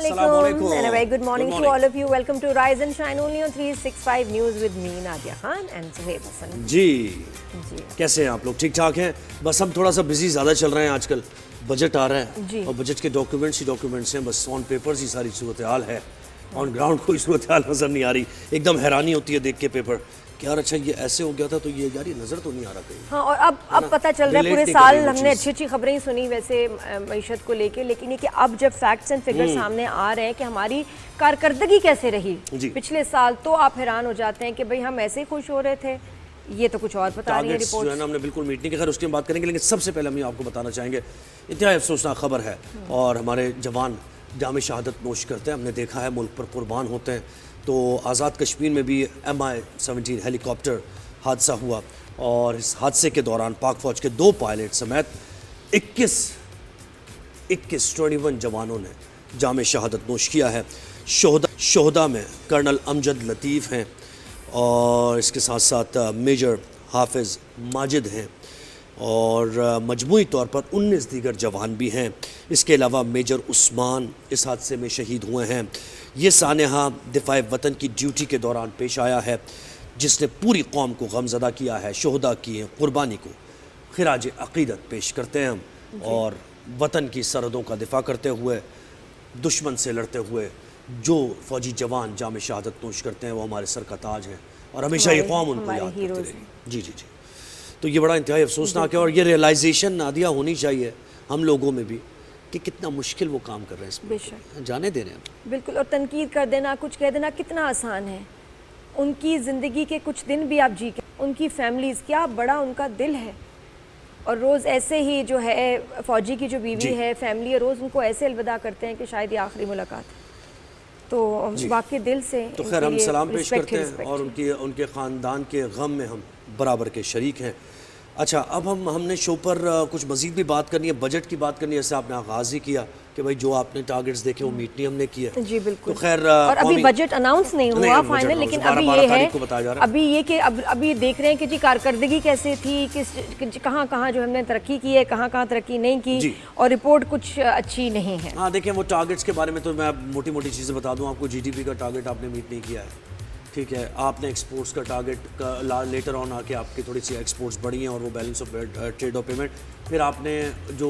Assalamualaikum and a very good morning to all of you. Welcome to Rise and Shine only on 365 News with me Nadia Khan and Suhaib Hassan. जी कैसे हैं आप लोग? ठीक ठाक हैं? बस हम थोड़ा सा बिजी ज़्यादा चल रहे हैं आजकल। बजट आ रहा है और बजट के डॉक्यूमेंट्स ही डॉक्यूमेंट्स हैं, बस ऑन पेपर्स ही सारी सूरत हाल है। ऑन ग्राउंड कोई सूरत हाल नज़र नहीं आ रही। एकदम हैरानी होती है देख के पेपर कि यार अच्छा ये ऐसे हो गया था, तो ये यार ये नज़र तो नहीं आ रहा कहीं। हाँ, और अब पता चल रहा है पूरे साल हमने अच्छी अच्छी खबरें ही सुनी वैसे मईशत को लेके, लेकिन ये कि अब जब फैक्ट्स एंड फिगर्स सामने आ रहे हैं कि हमारी कारकर्दगी कैसे रही पिछले साल, तो आप हैरान हो जाते हैं कि भाई हम ऐसे ही खुश हो रहे थे, ये तो कुछ और बता रही है रिपोर्ट। जो है ना हमने बिल्कुल मीट नहीं किया, खैर उसकी हम बात करेंगे, लेकिन सबसे पहले हम ये आपको बताना चाहेंगे इंतहाई अफसोसनाक खबर है और हमारे जवान जाम शहादत नोश करते हैं। हमने देखा है मुल्क पर कुर्बान होते हैं, तो आज़ाद कश्मीर में भी MI-17 हेलीकॉप्टर हादसा हुआ और इस हादसे के दौरान पाक फ़ौज के 2 पायलट समेत 21 जवानों ने जाम शहादत नोश किया है। शोहदा में कर्नल अमजद लतीफ़ हैं और इसके साथ साथ मेजर हाफिज़ माजिद हैं और मजमूई तौर पर 19 दीगर जवान भी हैं। इसके अलावा मेजर उस्मान इस हादसे में शहीद हुए हैं। ये सानहा दिफाए वतन की ड्यूटी के दौरान पेश आया है, जिसने पूरी कौम को गमज़दा किया है। शोहदा की कुर्बानी को खिराज अक़ीदत पेश करते हैं हम, और वतन की सरहदों का दिफा करते हुए, दुश्मन से लड़ते हुए जो फ़ौजी जवान जाम शहादत नोश करते हैं वो हमारे सर का ताज है और हमेशा ये कौम उनको याद करती रहेगी। जी जी जी, तो ये बड़ा इंतहाई अफसोसनाक है और ये रियलाइजेशन नादिया होनी चाहिए हम लोगों में भी कि कितना मुश्किल वो काम कर रहे हैं इसमें, जाने दे रहे हैं। बिल्कुल, और तनकीद कर देना, कुछ कह देना कितना आसान है। उनकी ज़िंदगी के कुछ दिन भी आप जी के, उनकी फैमिलीज़, क्या बड़ा उनका दिल है। और रोज़ ऐसे ही जो है फ़ौजी की जो बीवी है, फैमिली है, रोज़ उनको ऐसे अलविदा करते हैं कि शायद ये आखिरी मुलाकात है। तो वाकई दिल से तो खैर हम सलाम पेश करते हैं और उनके ख़ानदान के गम में हम बराबर के शरीक हैं। अच्छा, अब हमने शो पर कुछ मज़ीद भी बात करनी है, बजट की बात करनी है। जैसे आपने आगाज़ ही किया कि भाई जो आपने टारगेट्स देखे वो मीट नहीं हमने किया। जी बिल्कुल। तो खैर और अभी बजट अनाउंस नहीं हुआ फाइनल, लेकिन अभी ये है अभी ये कि अभी देख रहे हैं कि जी कारकर्दगी कैसे थी, कहाँ कहाँ जो हमने तरक्की की है, कहाँ कहाँ तरक्की नहीं की, और रिपोर्ट कुछ अच्छी नहीं है। हाँ देखिए, वो टारगेट्स के बारे में तो मैं मोटी मोटी चीज़ें बता दूँ आपको। GDP का टारगेट आपने मीट नहीं किया है, ठीक है। आपने एक्सपोर्ट्स का टारगेट का लेटर ऑन आके आपकी थोड़ी सी एक्सपोर्ट्स बढ़ी हैं और वो बैलेंस ऑफ ट्रेड और पेमेंट। फिर आपने जो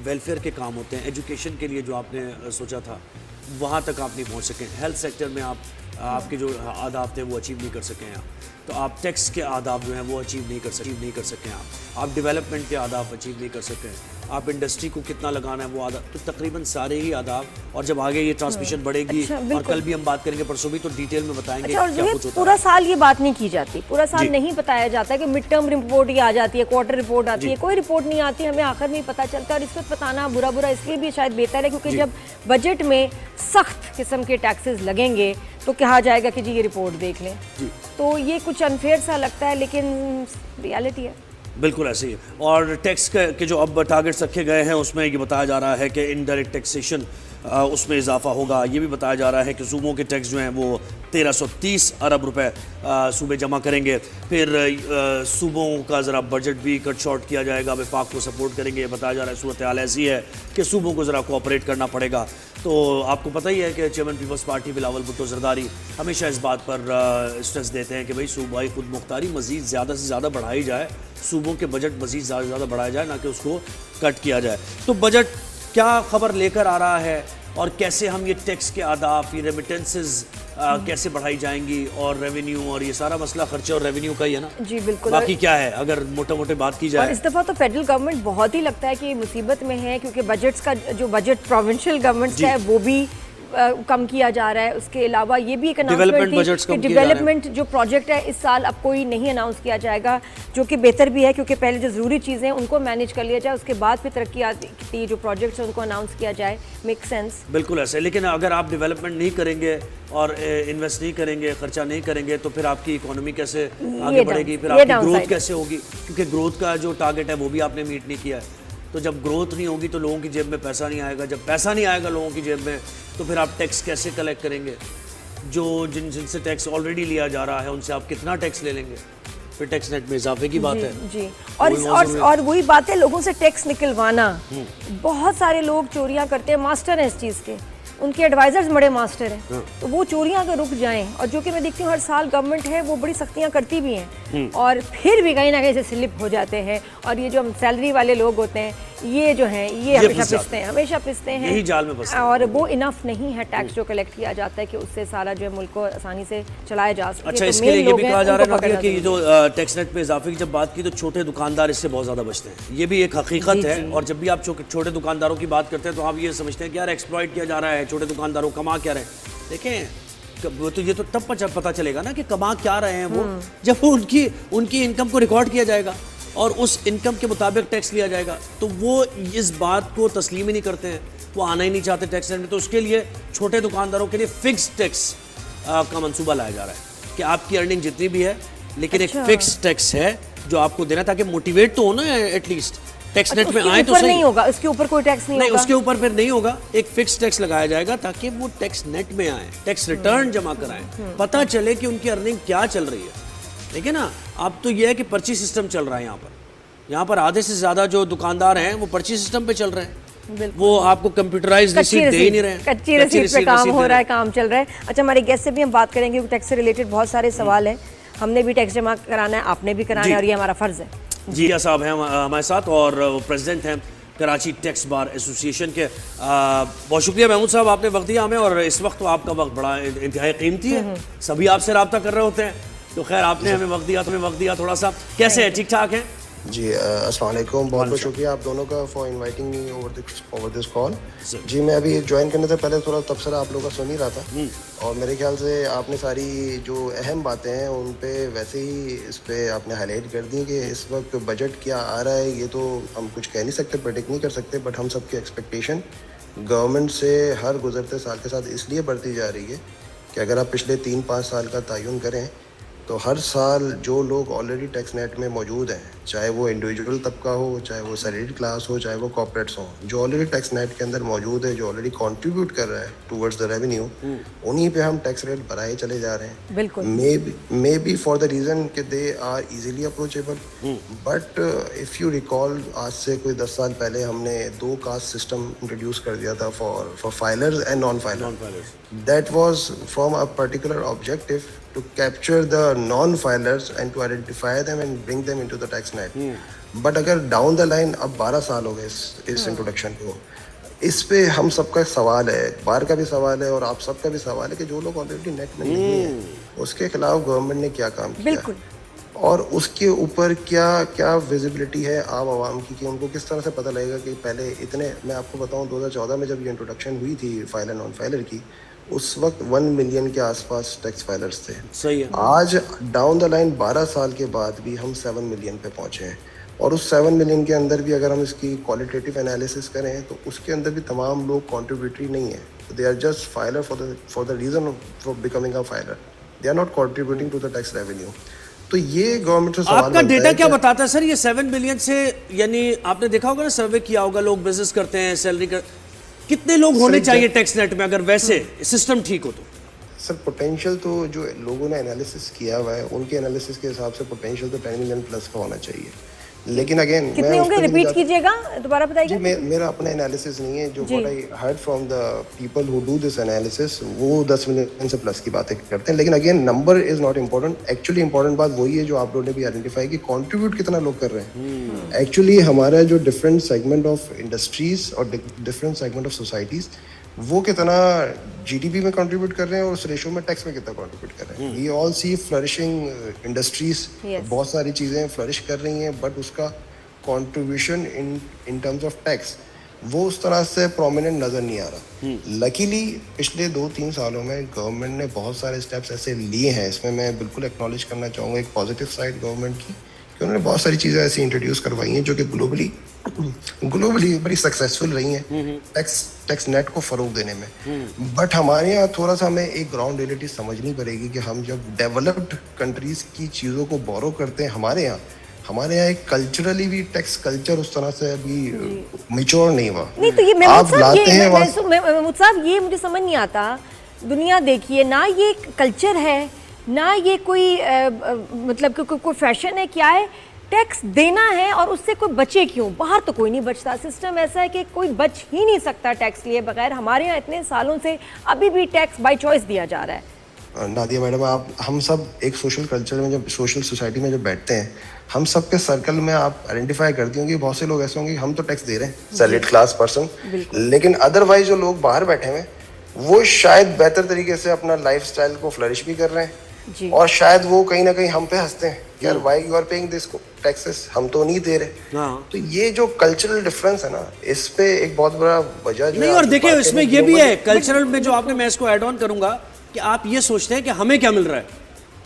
वेलफेयर के काम होते हैं, एजुकेशन के लिए जो आपने सोचा था वहाँ तक आप नहीं पहुँच सके। हेल्थ सेक्टर में आपके जो आदाब थे वो अचीव नहीं कर सके हैं। तो आप टैक्स के आदाब जो हैं वो अचीव नहीं कर सके आप डेवलपमेंट के आदाब अचीव नहीं कर सके। आप इंडस्ट्री को कितना लगाना है वो आदाब, तो तकरीबन सारे ही आदाब। और जब आगे ये ट्रांसमिशन बढ़ेगी और कल भी हम बात करेंगे, परसों भी, तो डिटेल में बताएंगे क्या कुछ होता है। पूरा साल ये बात नहीं की जाती, पूरा साल नहीं बताया जाता कि मिड टर्म रिपोर्ट ही आ जाती है, क्वार्टर रिपोर्ट आती है, कोई रिपोर्ट नहीं आती, हमें आखिर में ही पता चलता है। और इसको बताना बुरा इसलिए भी शायद बेहतर है क्योंकि जब बजट में सख्त किस्म के टैक्सेस लगेंगे तो कहा जाएगा कि जी ये रिपोर्ट देख लें। तो ये कुछ अनफेयर सा लगता है, लेकिन रियलिटी है। बिल्कुल ऐसे ही। और टैक्स के जो अब टारगेट्स रखे गए हैं उसमें ये बताया जा रहा है कि इनडायरेक्ट टैक्सेशन उसमें इजाफा होगा। ये भी बताया जा रहा है कि सूबों के टैक्स जो हैं वो 1330 अरब रुपए सूबे जमा करेंगे। फिर सूबों का ज़रा बजट भी कट शॉर्ट किया जाएगा, वफाक को सपोर्ट करेंगे। ये बताया जा रहा है सूरत हाल ऐसी है कि सूबों को ज़रा कोऑपरेट करना पड़ेगा। तो आपको पता ही है कि चेयरमैन पीपल्स पार्टी बिलावल भुट्टो ज़रदारी हमेशा इस बात पर स्ट्रेस देते हैं कि भाई सूबाई खुद मुख्तारी मज़ीद ज़्यादा से ज़्यादा बढ़ाई जाए, सूबों के बजट मज़ीद ज़्यादा से ज़्यादा बढ़ाया जाए, ना कि उसको कट किया जाए। तो बजट क्या खबर लेकर आ रहा है और कैसे हम ये टैक्स के आदाब, ये रेमिटेंसेस कैसे बढ़ाई जाएंगी, और रेवेन्यू, और ये सारा मसला खर्चे और रेवेन्यू का ही है ना। जी बिल्कुल। बाकी क्या है अगर मोटे बात की जाए। और इस दफ़ा तो फेडरल गवर्नमेंट बहुत ही लगता है कि मुसीबत में है, क्योंकि बजट्स का जो बजट प्रोविंशियल गवर्नमेंट्स का है वो भी कम किया जा रहा है। उसके अलावा ये भी एक अनाउंसमेंट थी कि डेवलपमेंट जो प्रोजेक्ट है इस साल अब कोई नहीं अनाउंस किया जाएगा, जो कि बेहतर भी है क्योंकि पहले जो ज़रूरी चीज़ें हैं उनको मैनेज कर लिया जाए, उसके बाद फिर तरक्की आती जो प्रोजेक्ट्स हैं उनको अनाउंस किया जाए। Make sense. बिल्कुल ऐसे। लेकिन अगर आप डेवलपमेंट नहीं करेंगे और इन्वेस्ट नहीं करेंगे, खर्चा नहीं करेंगे, तो फिर आपकी इकोनॉमी कैसे आगे बढ़ेगी, फिर आपकी ग्रोथ कैसे होगी? क्योंकि ग्रोथ का जो टारगेट है वो भी आपने मीट नहीं किया है। तो जब ग्रोथ नहीं होगी तो लोगों की जेब में पैसा नहीं आएगा, जब पैसा नहीं आएगा लोगों की जेब में तो फिर आप टैक्स कैसे कलेक्ट करेंगे? जिनसे टैक्स ऑलरेडी लिया जा रहा है उनसे आप कितना टैक्स ले लेंगे? फिर टैक्स नेट में इजाफे की बात है जी। और वही बात है, लोगों से टैक्स निकलवाना। बहुत सारे लोग चोरियां करते हैं, मास्टर हैं इस चीज़ के, उनके एडवाइजर्स बड़े मास्टर हैं, तो वो चोरियां अगर रुक जाएं, और जो कि मैं देखती हूँ हर साल गवर्नमेंट है वो बड़ी सख्तियां करती भी हैं, और फिर भी कहीं ना कहीं से स्लिप हो जाते हैं, और ये जो हम सैलरी वाले लोग होते हैं ये जो हैं ये हमेशा पिसते हैं, यही जाल में फंसते हैं। और वो इनफ नहीं है टैक्स जो कलेक्ट किया जाता है कि उससे सारा जो है मुल्क को आसानी से चलाया जा सके। अच्छा, तो इसके लिए ये भी कहा जा रहा है उनको नादिया कि पकड़ना जो टैक्स नेट पे इजाफे की जब बात की तो छोटे दुकानदार इससे बहुत ज़्यादा बचते हैं, ये भी एक हकीकत है। और जब भी आप छोटे दुकानदारों की बात करते हैं तो आप ये समझते हैं कि यार एक्सप्लॉइट किया जा रहा है, छोटे दुकानदारों कमा क्या रहे हैं। देखें तो ये तो तब पता चलेगा ना कि कमा क्या रहे हैं वो, जब वो उनकी इनकम को रिकॉर्ड किया जाएगा और उस इनकम के मुताबिक टैक्स लिया जाएगा। तो वो इस बात को तस्लीम ही नहीं करते हैं, वो आना ही नहीं चाहते टैक्स नेट में। तो उसके लिए छोटे दुकानदारों के लिए फिक्स टैक्स का मंसूबा लाया जा रहा है कि आपकी अर्निंग जितनी भी है लेकिन एक फिक्स टैक्स है जो आपको देना, ताकि मोटिवेट तो हो ना एटलीस्ट टैक्स नेट में आए तो सही। नहीं होगा उसके ऊपर कोई टैक्स नहीं होगा, उसके ऊपर फिर नहीं होगा, एक फिक्स टैक्स लगाया जाएगा ताकि वो टैक्स नेट में आए, टैक्स रिटर्न जमा कराएं, पता चले कि उनकी अर्निंग क्या चल रही है। ठीक है ना। अब तो ये है कि पर्ची सिस्टम चल रहा है यहाँ पर आधे से ज़्यादा जो दुकानदार हैं वो पर्ची सिस्टम पे चल रहे हैं, वो आपको कंप्यूटराइज्ड रिसीट दे ही नहीं रहे हैं, कच्ची रसीद पे काम हो रहा है, काम चल रहा है। अच्छा, हमारे गेस्ट से भी हम बात करेंगे, टैक्स से रिलेटेड बहुत सारे सवाल हैं, हमने भी टैक्स जमा कराना है, आपने भी कराना है, और ये हमारा फ़र्ज़ है। जी साहब हैं हमारे साथ और प्रेसिडेंट हैं कराची टैक्स बार एसोसिएशन के। बहुत शुक्रिया महमूद साहब, आपने वक्त दिया हमें, और इस वक्त तो आपका वक्त बड़ा इंतहाई कीमती है, सभी आपसे रब्ता कर रहे होते हैं, तो खैर आपने हमें वक्त दिया थोड़ा सा। कैसे है, ठीक ठाक है? जी अस्सलाम वालेकुम, बहुत बहुत शुक्रिया आप दोनों का for inviting me over this call. जी मैं अभी ज्वाइन करने से पहले थोड़ा तबसरा आप लोगों का सुन ही रहा था, और मेरे ख्याल से आपने सारी जो अहम बातें हैं उन पे वैसे ही इस पे आपने हाईलाइट कर दी कि इस वक्त बजट क्या आ रहा है ये तो हम कुछ कह नहीं सकते, प्रेडिक्ट नहीं कर सकते, बट हम सबकी एक्सपेक्टेशन गवर्नमेंट से हर गुजरते साल के साथ इसलिए बढ़ती जा रही है कि अगर आप पिछले 3-5 साल का तयन करें तो हर साल जो लोग ऑलरेडी टैक्स नेट में मौजूद हैं, चाहे वो इंडिविजुअल तबका हो, चाहे वो सैलरीड क्लास हो, चाहे वो कॉर्पोरेट्स हों, जो ऑलरेडी टैक्स नेट के अंदर मौजूद है, जो ऑलरेडी कंट्रीब्यूट कर रहा है टुवर्ड्स द रेवेन्यू, उन्हीं पे हम टैक्स रेट बढ़ाए चले जा रहे हैं। बिल्कुल। May be for the reason कि they are easily approachable, but if you recall आज से कोई 10 साल पहले हमने 2 कास्ट सिस्टम इंट्रोड्यूस कर दिया था for filers and non filers. That was from a particular objective to capture the non-filers and to identify them and bring them into the tax net. But अगर down the line अब 12 साल हो गए इस introduction को, इस पे हम सबका सवाल है, बार का भी सवाल है और आप सबका भी सवाल है कि जो लोग ऑलरेडी नेट में नहीं है उसके खिलाफ गवर्नमेंट ने क्या काम किया। बिल्कुल। और उसके ऊपर क्या क्या विजिबिलिटी है आम आवाम की कि उनको किस तरह से पता लगेगा कि पहले इतने, मैं आपको बताऊं 2014 में जब ये इंट्रोडक्शन हुई थी फाइलर नॉन फाइलर की, उस वक्त 1 मिलियन के आसपास टैक्स फाइलर्स थे। सही है। आज डाउन द लाइन 12 साल के बाद भी हम 7 मिलियन पे पहुंचे हैं, और उस 7 मिलियन के अंदर भी अगर हम इसकी क्वालिटेटिव एनालिसिस करें तो उसके अंदर भी तमाम लोग कॉन्ट्रीब्यूटरी नहीं है, they are just filer for the reason for becoming a filer, they are not contributing to the tax revenue. तो ये गवर्नमेंट से सवाल आपका डेटा क्या बताता है सर, ये 7 मिलियन से, यानी आपने देखा होगा ना, सर्वे किया होगा, लोग बिजनेस करते हैं, सैलरी कर, कितने लोग होने चाहिए टैक्स नेट में अगर वैसे सिस्टम ठीक हो तो? सर पोटेंशियल तो जो लोगों ने एनालिसिस किया हुआ है उनके एनालिसिस के हिसाब से पोटेंशियल तो 10 मिलियन प्लस का होना चाहिए, लेकिन अगेन कितने होंगे, रिपीट कीजिएगा, दोबारा बताइए। मेरा अपना एनालिसिस नहीं है, जो what I heard from the people who do this analysis, वो 10 मिलियन से प्लस की बातें करते हैं, लेकिन again number is not important. Actually important बात वही है जो आप लोगों ने भी आइडेंटिफाई की, कंट्रीब्यूट कितना लोग कर रहे हैं। एक्चुअली हमारा जो डिफरेंट सेगमेंट ऑफ इंडस्ट्रीज और डिफरेंट सेगमेंट ऑफ सोसाइटीज वो कितना जीडीपी में कंट्रीब्यूट कर रहे हैं और उस रेशो में टैक्स में कितना कंट्रीब्यूट कर रहे हैं। We all see flourishing industries, बहुत सारी चीज़ें फ्लरिश कर रही हैं, बट उसका contribution in terms of tax वो उस तरह से प्रोमिनेंट नज़र नहीं आ रहा। लकीली पिछले 2-3 सालों में गवर्नमेंट ने बहुत सारे स्टेप्स ऐसे लिए हैं, इसमें मैं बिल्कुल एक्नॉलेज करना चाहूँगा एक पॉजिटिव साइड गवर्नमेंट की, कि उन्होंने बहुत सारी चीज़ें ऐसी इंट्रोड्यूस करवाई हैं जो कि ग्लोबली बड़ी सक्सेसफुल रही हैं टैक्स नेट को फ़रोग देने में। बट हमारे यहाँ थोड़ा सा हमें एक ग्राउंड रियलिटी समझनी पड़ेगी कि हम जब डेवलप्ड कंट्रीज़ की चीज़ों को बोरो करते हैं, हमारे यहाँ एक कल्चरली भी टैक्स कल्चर उस तरह से अभी मैच्योर नहीं हुआ। नहीं तो ये महमूद साहब ये मुझे समझ नहीं आता, दुनिया देखिए ना, ये कल्चर है ना ये कोई मतलब कोई फैशन है, क्या है, टैक्स देना है और उससे कोई बचे क्यों? बाहर तो कोई नहीं बचता, सिस्टम ऐसा है कि कोई बच ही नहीं सकता टैक्स लिए बगैर। हमारे यहाँ इतने सालों से अभी भी टैक्स बाय चॉइस दिया जा रहा है। नादिया मैडम, आप हम सब एक सोशल कल्चर में, जब सोशल सोसाइटी में जब बैठते हैं, हम सब के सर्कल में आप आइडेंटिफाई करती होंगी बहुत से लोग ऐसे होंगे हम तो टैक्स दे रहे हैं, सैलरीड क्लास पर्सन, लेकिन अदरवाइज जो लोग बाहर बैठे हुए वो शायद बेहतर तरीके से अपना लाइफस्टाइल को फ्लरिश भी कर रहे हैं जी। और शायद वो कहीं ना कहीं हम पे हंसते हैं यार, why you are paying this taxes, हम तो नहीं दे रहे। तो ये जो कल्चरल डिफरेंस है ना, इस पे एक बहुत बड़ा वजह जो नहीं, और देखिए इसमें ये भी है कल्चरल में, जो आपने, मैं इसको ऐड ऑन करूंगा कि आप ये सोचते हैं कि हमें क्या मिल रहा है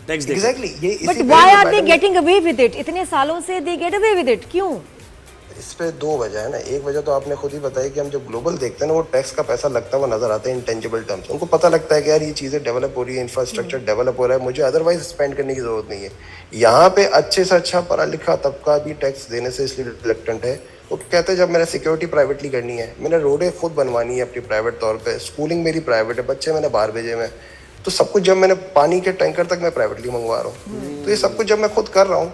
टैक्स देके। एग्जैक्टली, ये but why are they getting away with it? इतने सालों से they get away with it, क्यों? इस पे दो वजह है ना। एक वजह तो आपने खुद ही बताई कि हम जब ग्लोबल देखते हैं ना, वो टैक्स का पैसा लगता हुआ नजर आता है इंटेंजिबल टर्म्स। उनको पता लगता है कि यार ये चीज़ें डेवलप हो रही है, इंफ्रास्ट्रक्चर डेवलप हो रहा है, मुझे अदरवाइज स्पेंड करने की जरूरत नहीं है। यहाँ पे अच्छे से अच्छा पढ़ा लिखा तबका भी टैक्स देने से इसलिए रिलक्टेंट है। वो कहते हैं जब मैंने सिक्योरिटी प्राइवेटली करनी है, मैंने रोडें खुद बनवानी है अपनी प्राइवेट तौर पर, स्कूलिंग मेरी प्राइवेट है, बच्चे मैंने बाहर भेजे हुए हैं, तो सब कुछ जब मैंने पानी के टैंकर तक मैं प्राइवेटली मंगवा रहा हूँ, तो ये सब कुछ जब मैं खुद कर रहा हूँ,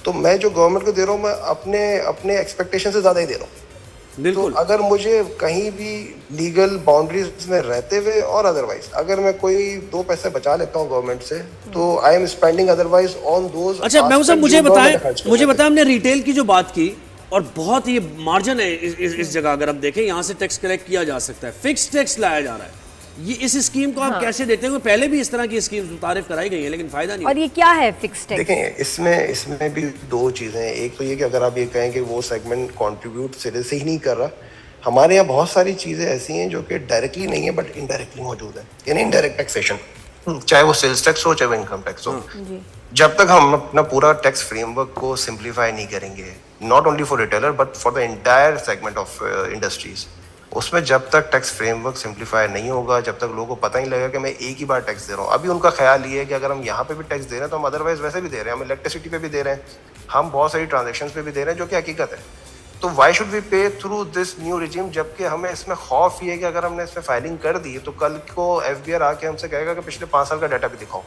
तो मैं जो गवर्नमेंट को दे रहा हूँ मैं अपने एक्सपेक्टेशन से ज़्यादा ही दे रहा हूँ। बिल्कुल। तो अगर मुझे कहीं भी लीगल बाउंड्रीज में रहते हुए और अदरवाइज अगर मैं कोई 2 पैसे बचा लेता हूँ गवर्नमेंट से, तो I am spending otherwise on those. अच्छा महमूद साहब, मुझे बताएं हमने रिटेल की जो बात की और बहुत ही मार्जिन है इस जगह, अगर हम देखें यहाँ से टैक्स कलेक्ट किया जा सकता है, फिक्स टैक्स लाया जा रहा है, ये इस स्कीम को आप कैसे देते हैं? पहले भी इस तरह की स्कीम मुतारिफ कराई गई है लेकिन फायदा नहीं। और ये क्या है फिक्स टैक्स? देखें, इसमें भी 2 चीज़ें हैं। एक तो ये कि अगर आप ये कहें कि वो सेगमेंट कंट्रीब्यूट सिरे से ही नहीं कर रहा, हमारे यहाँ बहुत सारी चीज़ें ऐसी हैं जो कि डायरेक्टली नहीं है बट इनडायरेक्टली मौजूद है, यानी इनडायरेक्ट टैक्सेशन, चाहे वो सेल्स टैक्स हो चाहे वो इनकम टैक्स हो। जब तक हम अपना पूरा टैक्स फ्रेमवर्क को सिंप्लीफाई नहीं करेंगे, not only for retailer but for the entire segment of industries, उसमें जब तक टैक्स फ्रेमवर्क सिंप्लीफाई नहीं होगा, जब तक लोगों को पता नहीं लगेगा कि मैं एक ही बार टैक्स दे रहा हूँ। अभी उनका ख्याल ये है कि अगर हम यहाँ पे भी टैक्स दे रहे हैं तो हम अदरवाइज वैसे भी दे रहे हैं, हम इलेक्ट्रिसिटी पे भी दे रहे हैं, हम बहुत सारी ट्रांजेक्शन पे भी दे रहे हैं, जो कि हकीकत है। तो वाई शुड वी पे थ्रू दिस न्यू रिजीम, जबकि हमें इसमें खौफ ये है कि अगर हमने इसमें फाइलिंग कर दी तो कल को FBR आके हमसे कहेगा कि पिछले 5 साल का डाटा भी दिखाओ।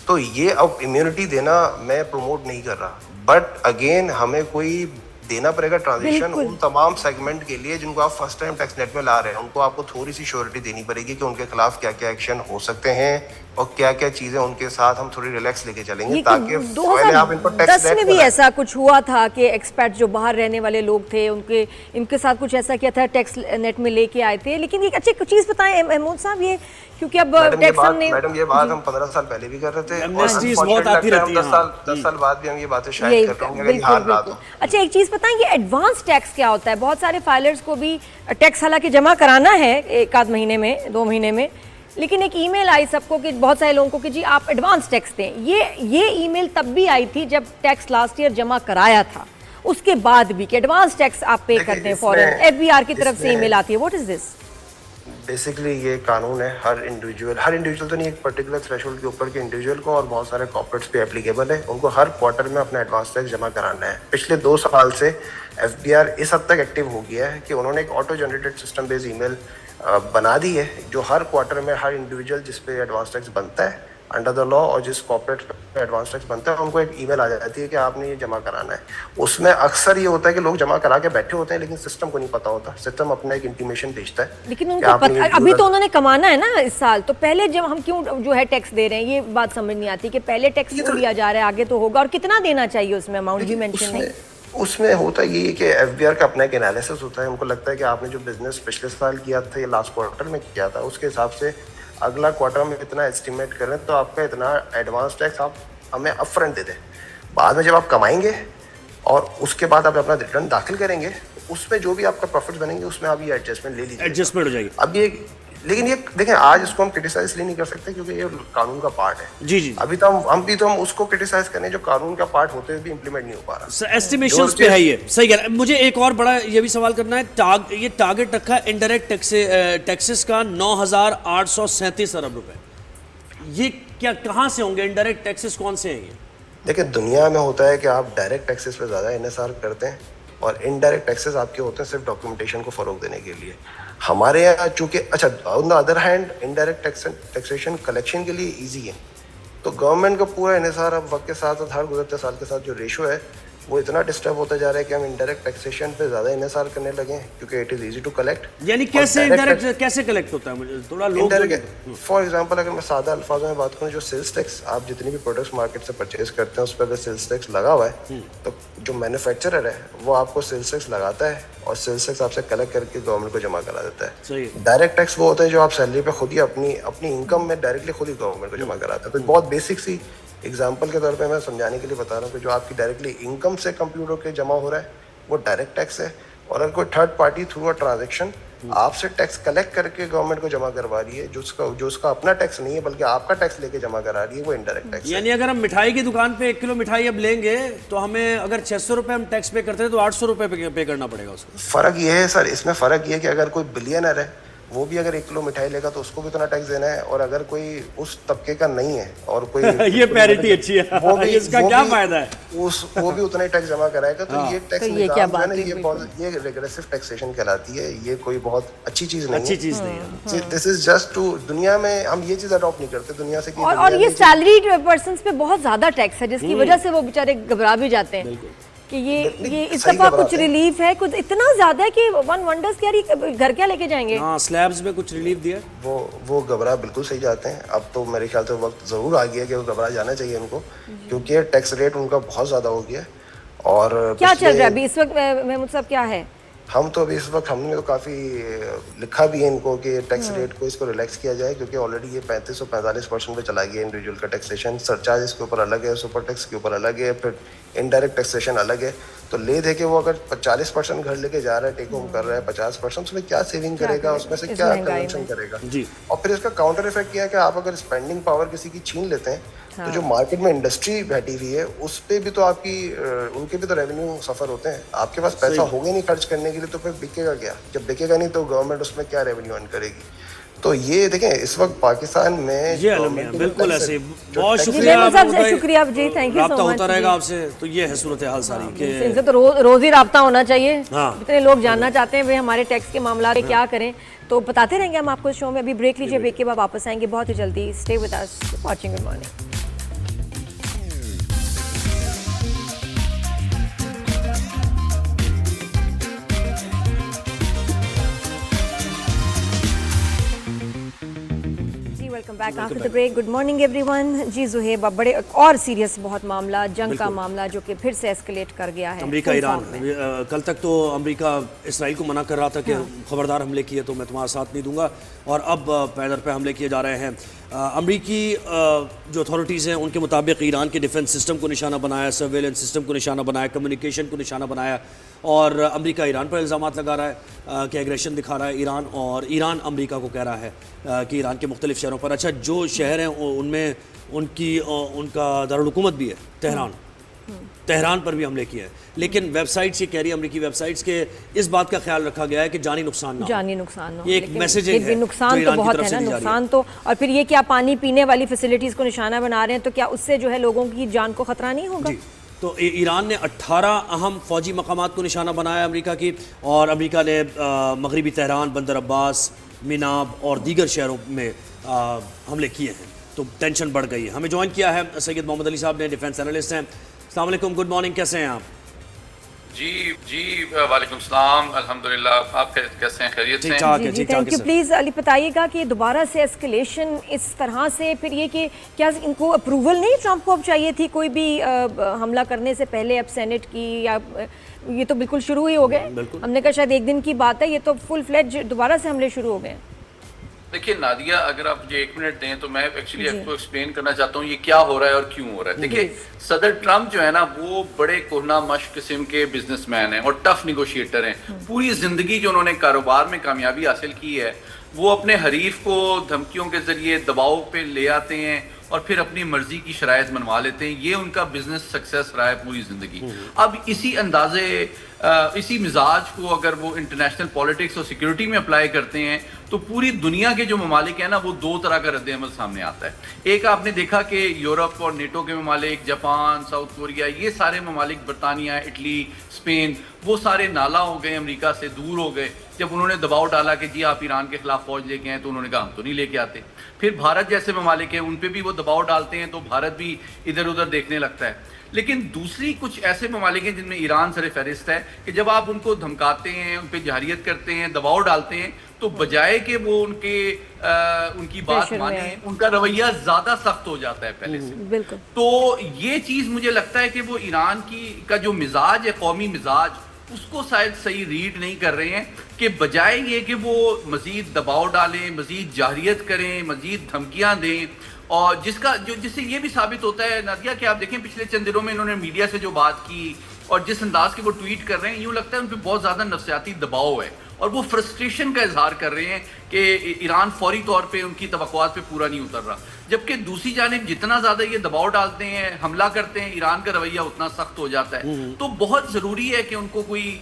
तो ये अब इम्यूनिटी देना मैं प्रमोट नहीं कर रहा, बट अगेन हमें कोई देना पड़ेगा ट्रांजिशन उन तमाम सेगमेंट के लिए जिनको आप फर्स्ट टाइम टैक्स नेट में ला रहे हैं। उनको आपको थोड़ी सी श्योरिटी देनी पड़ेगी कि उनके खिलाफ क्या क्या एक्शन हो सकते हैं और क्या क्या चीजें उनके साथ हम थोड़ी रिलैक्स लेके चलेंगे, ताकि पहले आप इनको टैक्स 2010 में भी ऐसा कुछ हुआ था कि एक्सपर्ट जो बाहर रहने वाले लोग थे इनके साथ कुछ ऐसा किया था, टैक्स नेट में लेके आए थे। लेकिन एक अच्छी चीज बताएं महमूद साहब, ये क्योंकि अब टैक्स हमने, मैडम ये बात हम 15 साल पहले भी कर रहे थे, बहुत आती रहती है, 10 साल बाद भी हम ये बातें शायद कर रहे हैं। अच्छा एक चीज बताएं, ये एडवांस टैक्स क्या होता है? बहुत सारे फाइलर्स को भी टैक्स हालांकि जमा कराना है 1 आध महीने में 2 महीने में, लेकिन एक ईमेल आई सबको कि बहुत सारे लोगों को कि जी आप एडवांस टैक्स दें। ये ईमेल तब भी आई थी जब टैक्स लास्ट ईयर जमा कराया था, उसके बाद भी कि एडवांस टैक्स आप पे कर दें फौरन। FBR की तरफ से ईमेल आती है, व्हाट इज दिस? बेसिकली ये कानून है, हर इंडिविजुअल तो नहीं, एक पर्टिकुलर थ्रेशोल्ड के ऊपर के इंडिविजुअल को और बहुत सारे कॉर्पोरेट्स पे एप्लीकेबल है, उनको हर क्वार्टर में अपना एडवांस टैक्स जमा कराना है। पिछले 2 साल से FBR इस हद तक एक्टिव हो गया है कि उन्होंने एक auto generated system based email बना दी है, जो हर क्वार्टर में हर इंडिविजुअल जिस पे एडवांस टैक्स बनता है अंडर द लॉ और जिस कॉर्पोरेट पे एडवांस टैक्स बनता है, उनको एक ईमेल आ जाती है कि आपने ये जमा कराना है। उसमें अक्सर ये होता है कि लोग जमा करा के बैठे होते हैं लेकिन सिस्टम को नहीं पता होता, सिस्टम अपना एक इंटीमेशन भेजता है। लेकिन उनको पता, अभी तो उन्होंने कमाना है ना इस साल, तो पहले जब हम क्यों जो है टैक्स दे रहे हैं, ये बात समझ नहीं आती कि पहले टैक्स क्यों लिया जा रहा है, आगे तो होगा, और कितना देना चाहिए उसमें अमाउंट भी मेंशन नहीं। उसमें होता ये है कि FBR का अपना एक एनालिसिस होता है, उनको लगता है कि आपने जो बिजनेस पिछले साल किया था या लास्ट क्वार्टर में किया था, उसके हिसाब से अगला क्वार्टर में इतना एस्टिमेट करें तो आपका इतना एडवांस टैक्स आप हमें अपफ्रंट दे दें। बाद में जब आप कमाएंगे और उसके बाद आप अपना रिटर्न दाखिल करेंगे, उसमें जो भी आपका प्रॉफिट बनेंगे उसमें आप ये एडजस्टमेंट ले लीजिए, एडजस्टमेंट हो जाएगी। अब ये लेकिन ये देखें, आज इसको हम क्रिटिसाइज इसलिए नहीं कर सकते क्योंकि ये कानून का पार्ट है। जी। अभी तो हम उसको क्रिटिसाइज करें जो कानून का पार्ट होते हुए भी इम्प्लीमेंट नहीं हो पा रहा। एस्टिमेशंस पे है ये, सही कह रहा है। मुझे एक और बड़ा ये भी सवाल करना है, ये टारगेट रखा है इनडायरेक्ट टैक्सेस का 9,837 अरब रुपए, ये क्या कहाँ से होंगे? इनडायरेक्ट टैक्सेस कौन से हैं ये? देखिए, दुनिया में होता है कि आप डायरेक्ट टैक्सेस पे ज़्यादा NSR करते हैं और इनडायरेक्ट टैक्सेस आपके होते हैं सिर्फ डॉक्यूमेंटेशन को फरोग देने के लिए। हमारे यहाँ चूंकि अच्छा, on the other hand indirect taxation collection के लिए इजी है, तो गवर्नमेंट का पूरा इन्हिसार अब वक्त के साथ साथ हर गुजरते साल के साथ जो रेशो है वो इतना डिस्टर्ब होता जा रहा है कि हम इंडायरेक्ट टैक्सेशन पे ज़्यादा इन्हिसार करने लगे हैं क्योंकि it is easy to collect. यानी कैसे इनडायरेक्ट कैसे कलेक्ट होता है, मुझे थोड़ा लोग फॉर एग्जांपल अगर मैं सादा अल्फाजों में बात करूं, जो सेल्स टैक्स आप जितनी भी प्रोडक्ट्स मार्केट से परचेज करते हैं उस पर अगर सेल्स टैक्स लगा हुआ है तो जो मैन्युफैक्चरर है वो आपको सेल्स टैक्स लगाता है और सेल्स टैक्स आपसे कलेक्ट करके गवर्नमेंट को जमा करा देता है। डायरेक्ट टैक्स वो होता है जो आप सैलरी पे खुद ही अपनी इनकम में डायरेक्टली खुद ही गवर्नमेंट को जमा कराता है। तो बहुत बेसिक सी एग्जाम्पल के तौर पे मैं समझाने के लिए बता रहा हूँ कि जो आपकी डायरेक्टली इनकम से कंप्यूट होकर जमा हो रहा है वो डायरेक्ट टैक्स है, और अगर कोई third party through a transaction आपसे टैक्स कलेक्ट करके गवर्नमेंट को जमा करवा रही है जो उसका अपना टैक्स नहीं है बल्कि आपका टैक्स लेके जमा करा रही है, वो इनडायरेक्ट टैक्स है। यानी अगर हम मिठाई की दुकान पे 1 किलो मिठाई अब लेंगे तो हमें अगर 600 रुपये हम टैक्स पे करते हैं तो 800 रुपये पे करना पड़ेगा उसको। फर्क ये है सर, इसमें फर्क ये है कि अगर कोई बिलियनर है वो भी अगर 1 किलो मिठाई लेगा तो उसको भी उतना टैक्स देना है, और अगर कोई उस तबके का नहीं है और कोई ये पैरिटी अच्छी है, वो भी इसका क्या फायदा है, वो भी उतना ही टैक्स जमा कराएगा। तो ये टैक्स निजाम है ना, ये रिग्रेसिव टैक्सेशन कहलाती है। ये कोई बहुत अच्छी चीज नहीं है। दिस इज जस्ट टू, दुनिया में हम ये चीज अडॉप्ट नहीं करते दुनिया से। और ये सैलरीड पर्सन्स पे बहुत ज्यादा टैक्स है जिसकी वजह से वो बेचारे घबरा भी जाते हैं कि ये इस दफा कुछ रिलीफ है, कुछ इतना ज्यादा है कि वन वंडर्स क्या घर क्या लेके जाएंगे। हाँ, स्लैब्स में कुछ रिलीफ दिया, वो घबरा बिल्कुल सही जाते हैं। अब तो मेरे ख्याल से वक्त जरूर आ गया है कि वो घबरा जाना चाहिए उनको, क्योंकि टैक्स रेट उनका बहुत ज्यादा हो गया है। और क्या चल रहा है अभी इस वक्त महमूद साहब, क्या है? हम तो अभी इस वक्त हमने तो काफ़ी लिखा भी है इनको कि टैक्स रेट को इसको रिलैक्स किया जाए, क्योंकि ऑलरेडी ये 35 और 45% पे चला गया इंडिविजुअल का टैक्सेशन। सरचार्ज के ऊपर अलग है, सुपर टैक्स के ऊपर अलग है, फिर इनडायरेक्ट टैक्सेशन अलग है। तो ले दे के वो अगर 40% घर लेके जा रहा है, टेक होम कर रहा है 50%, उसमें क्या सेविंग करेगा, उसमें से क्या कंजम्पशन करेगा जी। और फिर इसका काउंटर इफेक्ट क्या है कि आप अगर स्पेंडिंग पावर किसी की छीन लेते हैं तो जो मार्केट में इंडस्ट्री बैठी हुई है उस पे भी तो आपकी उनके भी तो रेवेन्यू सफर होते हैं। आपके पास पैसा होगा नहीं खर्च करने के लिए, तो फिर बिकेगा क्या? जब बिकेगा नहीं तो गवर्नमेंट उसमें क्या रेवेन्यू अर्न करेगी? तो ये देखें इस वक्त पाकिस्तान में बिल्कुल ऐसे। बहुत शुक्रिया जी, थैंक यू सो मच। होता रहेगा आपसे। तो ये है सूरत हाल सारी के इनसे तो रोज ही राब्ता होना चाहिए। इतने लोग जानना चाहते हैं भाई हमारे टैक्स के मामला में क्या करें, तो बताते रहेंगे हम आपको शो में। अभी ब्रेक लीजिए, ब्रेक के बाद वापस आएंगे बहुत ही जल्दी। Stay with us, watching good morning. Welcome back after the break. Good morning everyone. जी जुहेब, बड़े और सीरियस बहुत मामला, जंग का मामला जो कि फिर से एस्केलेट कर गया है। अमेरिका ईरान, कल तक तो अमेरिका इसराइल को मना कर रहा था कि खबरदार हमले किए तो मैं तुम्हारा साथ नहीं दूंगा, और अब पैदर पे हमले किए जा रहे हैं। अमेरिकी जो अथॉरिटीज़ हैं उनके मुताबिक ईरान के डिफेंस सिस्टम को निशाना बनाया, सर्वेलेंस सिस्टम को निशाना बनाया, कम्युनिकेशन को निशाना बनाया, और अमेरिका ईरान पर इल्ज़ामात लगा रहा है कि एग्रेशन दिखा रहा है ईरान, और ईरान अमेरिका को कह रहा है कि ईरान के मुख्तलिफ शहरों पर, अच्छा जो शहर हैं उनमें उनका दारुल हुकूमत भी है तेहरान पर भी हमले किए हैं। लेकिन वेबसाइट्स ये कह रही है, अमेरिकी वेबसाइट्स के इस बात का ख्याल रखा गया है कि जानी नुकसान ना हो। ये एक मैसेजिंग है, नुकसान तो बहुत है ना, नुकसान तो। और फिर ये क्या पानी पीने वाली फैसिलिटीज़ को निशाना बना रहे हैं, तो क्या उससे जो है लोगों की जान को खतरा नहीं होगा? तो ईरान ने 18 अहम फौजी मकामात को निशाना बनाया अमेरिका की, और अमेरिका ने मगरबी तेहरान, बंदर अब्बास, मिनाब और दीगर शहरों में हमले किए हैं। तो टेंशन बढ़ गई है। हमें ज्वाइन किया है सैयद मोहम्मद अली साहब ने, डिफेंस एनालिस्ट हैं। अस्सलाम वालेकुम, गुड मॉर्निंग, कैसे हैं आप? जी वालेकुम सलाम, अल्हम्दुलिल्लाह। आप कैसे हैं? खैरियत से? जी, थैंक यू। प्लीज़ अली बताइएगा कि दोबारा से एस्केलेशन इस तरह से, फिर ये कि क्या इनको अप्रूवल नहीं ट्रंप को अब चाहिए थी कोई भी हमला करने से पहले, अब सेनेट की, या ये तो बिल्कुल शुरू ही हो गए। हमने कहा शायद एक दिन की बात है, ये तो फुल फ्लेज दोबारा से हमले शुरू हो गए। देखिए नादिया, अगर आप मुझे 1 मिनट दें तो मैं एक्चुअली आपको एक्सप्लेन करना चाहता हूँ ये क्या हो रहा है और क्यों हो रहा है। देखिए सदर ट्रंप जो है ना, वो बड़े कोहना मश किस्म के बिजनेसमैन हैं और टफ निगोशिएटर हैं। पूरी जिंदगी जो उन्होंने कारोबार में कामयाबी हासिल की है, वो अपने हरीफ को धमकियों के जरिए दबाव पे ले आते हैं और फिर अपनी मर्जी की शरायत मनवा लेते हैं। ये उनका बिजनेस सक्सेस रहा है पूरी जिंदगी। अब इसी अंदाजे इसी मिजाज को अगर वो इंटरनेशनल पॉलिटिक्स और सिक्योरिटी में अप्लाई करते हैं तो पूरी दुनिया के जो ममालिक हैं ना, वो 2 तरह का रद्द-ए-अमल सामने आता है। एक आपने देखा कि यूरोप और नेटो के ममालिक, जापान, साउथ कोरिया, ये सारे ममालिक, बरतानिया, इटली, स्पेन, वो सारे नाला हो गए, अमेरिका से दूर हो गए। जब उन्होंने दबाव डाला कि जी आप ईरान के खिलाफ फौज लेके आए, तो उन्होंने कहा हम तो नहीं लेके आते। फिर भारत जैसे ममालिक हैं, उन पर भी वो दबाव डालते हैं तो भारत भी इधर उधर देखने लगता है। लेकिन दूसरी कुछ ऐसे ममालिक हैं जिनमें ईरान सर फहरिस्त है कि जब आप उनको धमकाते हैं, उन पर जहरियत करते हैं, दबाव डालते हैं, तो बजाय कि वो उनकी बात माने, उनका रवैया ज्यादा सख्त हो जाता है पहले से। बिल्कुल। तो ये चीज मुझे लगता है कि वो ईरान का जो मिजाज है, कौमी मिजाज, उसको शायद सही रीड नहीं कर रहे हैं, कि बजाय ये कि वो मजीद दबाव डालें, मजीद जाहिरियत करें, मजीद धमकियां दें, और जिससे ये भी साबित होता है नादिया कि आप देखें पिछले चंद दिनों में इन्होंने मीडिया से जो बात की और जिस अंदाज के वो ट्वीट कर रहे हैं, यूं लगता है उन पर बहुत ज्यादा नफसियाती दबाव है और वो फ्रस्ट्रेशन का इजहार कर रहे हैं कि ईरान फौरी तौर पे उनकी तवक्कुआत पे पूरा नहीं उतर रहा। जबकि दूसरी जानिब जितना ज्यादा ये दबाव डालते हैं, हमला करते हैं, ईरान का रवैया उतना सख्त हो जाता है। तो बहुत जरूरी है कि उनको कोई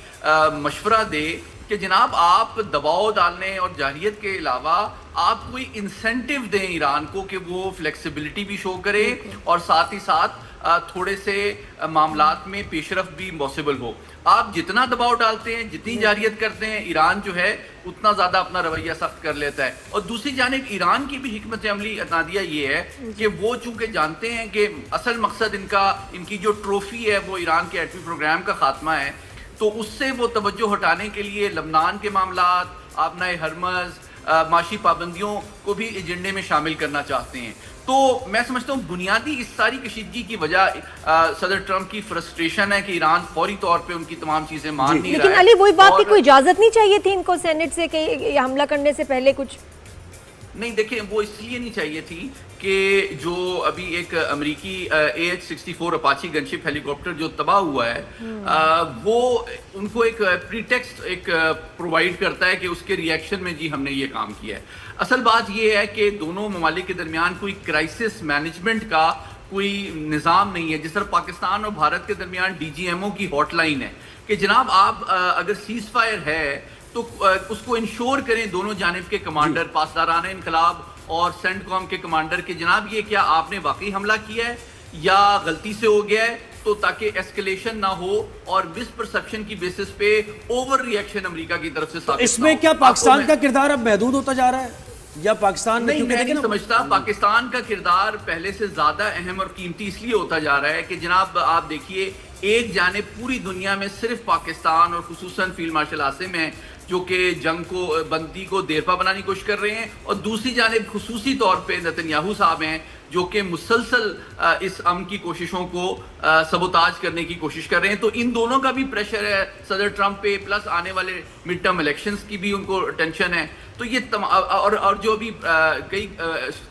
मशवरा दे कि जनाब आप दबाव डालने और जाहिरियत के अलावा आप कोई इंसेंटिव दें ईरान को कि वो फ्लेक्सिबिलिटी भी शो करे और साथ ही साथ थोड़े से मामलात में पेशरफ भी पॉसिबल हो। आप जितना दबाव डालते हैं, जितनी जारियत करते हैं, ईरान जो है उतना ज़्यादा अपना रवैया सख्त कर लेता है। और दूसरी जानिब ईरान की भी हिकमत अमली नादिया ये है कि वो चूंकि जानते हैं कि असल मकसद इनकी जो ट्रॉफी है वो ईरान के एटमी प्रोग्राम का खात्मा है, तो उससे वो तवज्जो हटाने के लिए लबनान के मामलात, आपना हरमज, माशी पाबंदियों को भी एजेंडे में शामिल करना चाहते हैं। तो मैं समझता हूँ बुनियादी इस सारी कशीदगी की वजह सदर ट्रंप की फ्रस्ट्रेशन है कि ईरान फौरी तौर पे उनकी तमाम चीजें मान नहीं रहा है। लेकिन अली वही बात की कोई इजाजत नहीं चाहिए थी इनको सेनेट से कि हमला करने से पहले कुछ नहीं, देखिए वो इसलिए नहीं चाहिए थी कि जो अभी एक अमेरिकी AH-64 अपाची गनशिप हेलीकॉप्टर जो तबाह हुआ है, वो उनको एक प्रीटेक्स्ट प्रोवाइड करता है कि उसके रिएक्शन में जी हमने ये काम किया है। असल बात ये है कि दोनों ममालिक के दरमियान कोई क्राइसिस मैनेजमेंट का कोई निज़ाम नहीं है। जिस तरह पाकिस्तान और भारत के दरमियान DGMO की हॉटलाइन है कि जनाब आप अगर सीज फायर है तो उसको इंश्योर करें दोनों जानिब के कमांडर, पासदारान इनकलाब और सेंटकॉम के कमांडर के जनाब ये क्या आपने वाकई हमला किया है या गलती से हो गया है, तो ताकि एस्केलेशन ना हो और मिस परसेप्शन की बेसिस पे ओवर रिएक्शन अमेरिका की तरफ से साबित तो इसमें क्या पाकिस्तान का किरदार अब महदूद होता जा रहा है या पाकिस्तान नहीं, मैं नहीं समझता। पाकिस्तान का किरदार पहले से ज्यादा अहम और कीमती इसलिए होता जा रहा है कि जनाब आप देखिए एक जानिब पूरी दुनिया में सिर्फ पाकिस्तान और खुसूसन फील्ड मार्शल आसिम है जो कि जंग को बंदी को देरपा बनाने की कोशिश कर रहे हैं, और दूसरी जानिब खुसूसी तौर पे नेतन्याहू साहब हैं जो कि मुसलसल इस अमन की कोशिशों को सबोताज करने की कोशिश कर रहे हैं। तो इन दोनों का भी प्रेशर है सदर ट्रंप पे, प्लस आने वाले मिड टर्म इलेक्शंस की भी उनको टेंशन है। तो ये और जो अभी कई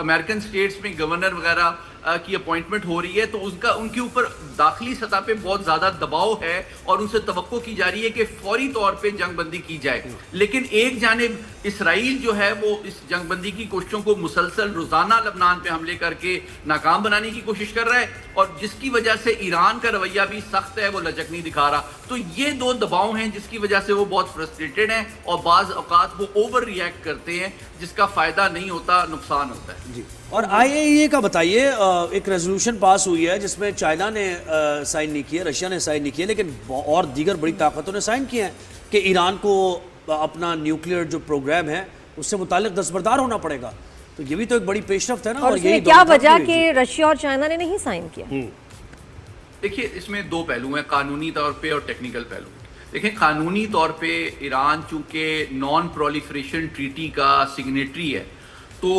अमेरिकन स्टेट्स में गवर्नर वगैरह की अपॉइंटमेंट हो रही है, तो उनके ऊपर दाखिली सतह पे बहुत ज्यादा दबाव है और उनसे तवक्को की जा रही है कि फौरी तौर पे जंगबंदी की जाए। लेकिन एक जानिब इसराइल जो है वो इस जंगबंदी की कोशिशों को मुसलसल रोजाना लबनान पे हमले करके नाकाम बनाने की कोशिश कर रहा है, और जिसकी वजह से ईरान का रवैया भी सख्त है, वो लचक नहीं दिखा रहा। तो ये दो दबाव हैं जिसकी वजह से वो बहुत फ्रस्ट्रेटेड हैं और बाज औकात वो ओवर रिएक्ट करते हैं जिसका फायदा नहीं होता, नुकसान होता है। जी। और IAEA का बताइए, एक रेजोल्यूशन पास हुई है जिसमें चाइना ने साइन नहीं किया, रशिया ने साइन नहीं किया, लेकिन और दीगर बड़ी ताकतों ने साइन किए हैं कि ईरान को अपना न्यूक्लियर जो प्रोग्राम है उससे मुतालिक दस्तबरदार होना पड़ेगा। तो ये भी तो एक बड़ी पेशरफ है ना। और यही क्या वजह कि रशिया और चाइना ने नहीं साइन किया? देखिए इसमें दो पहलू हैं, कानूनी तौर पे और टेक्निकल पहलू। देखिए कानूनी तौर पे ईरान चूंकि नॉन प्रोलिफरेशन ट्रीटी का सिग्नेटरी है, तो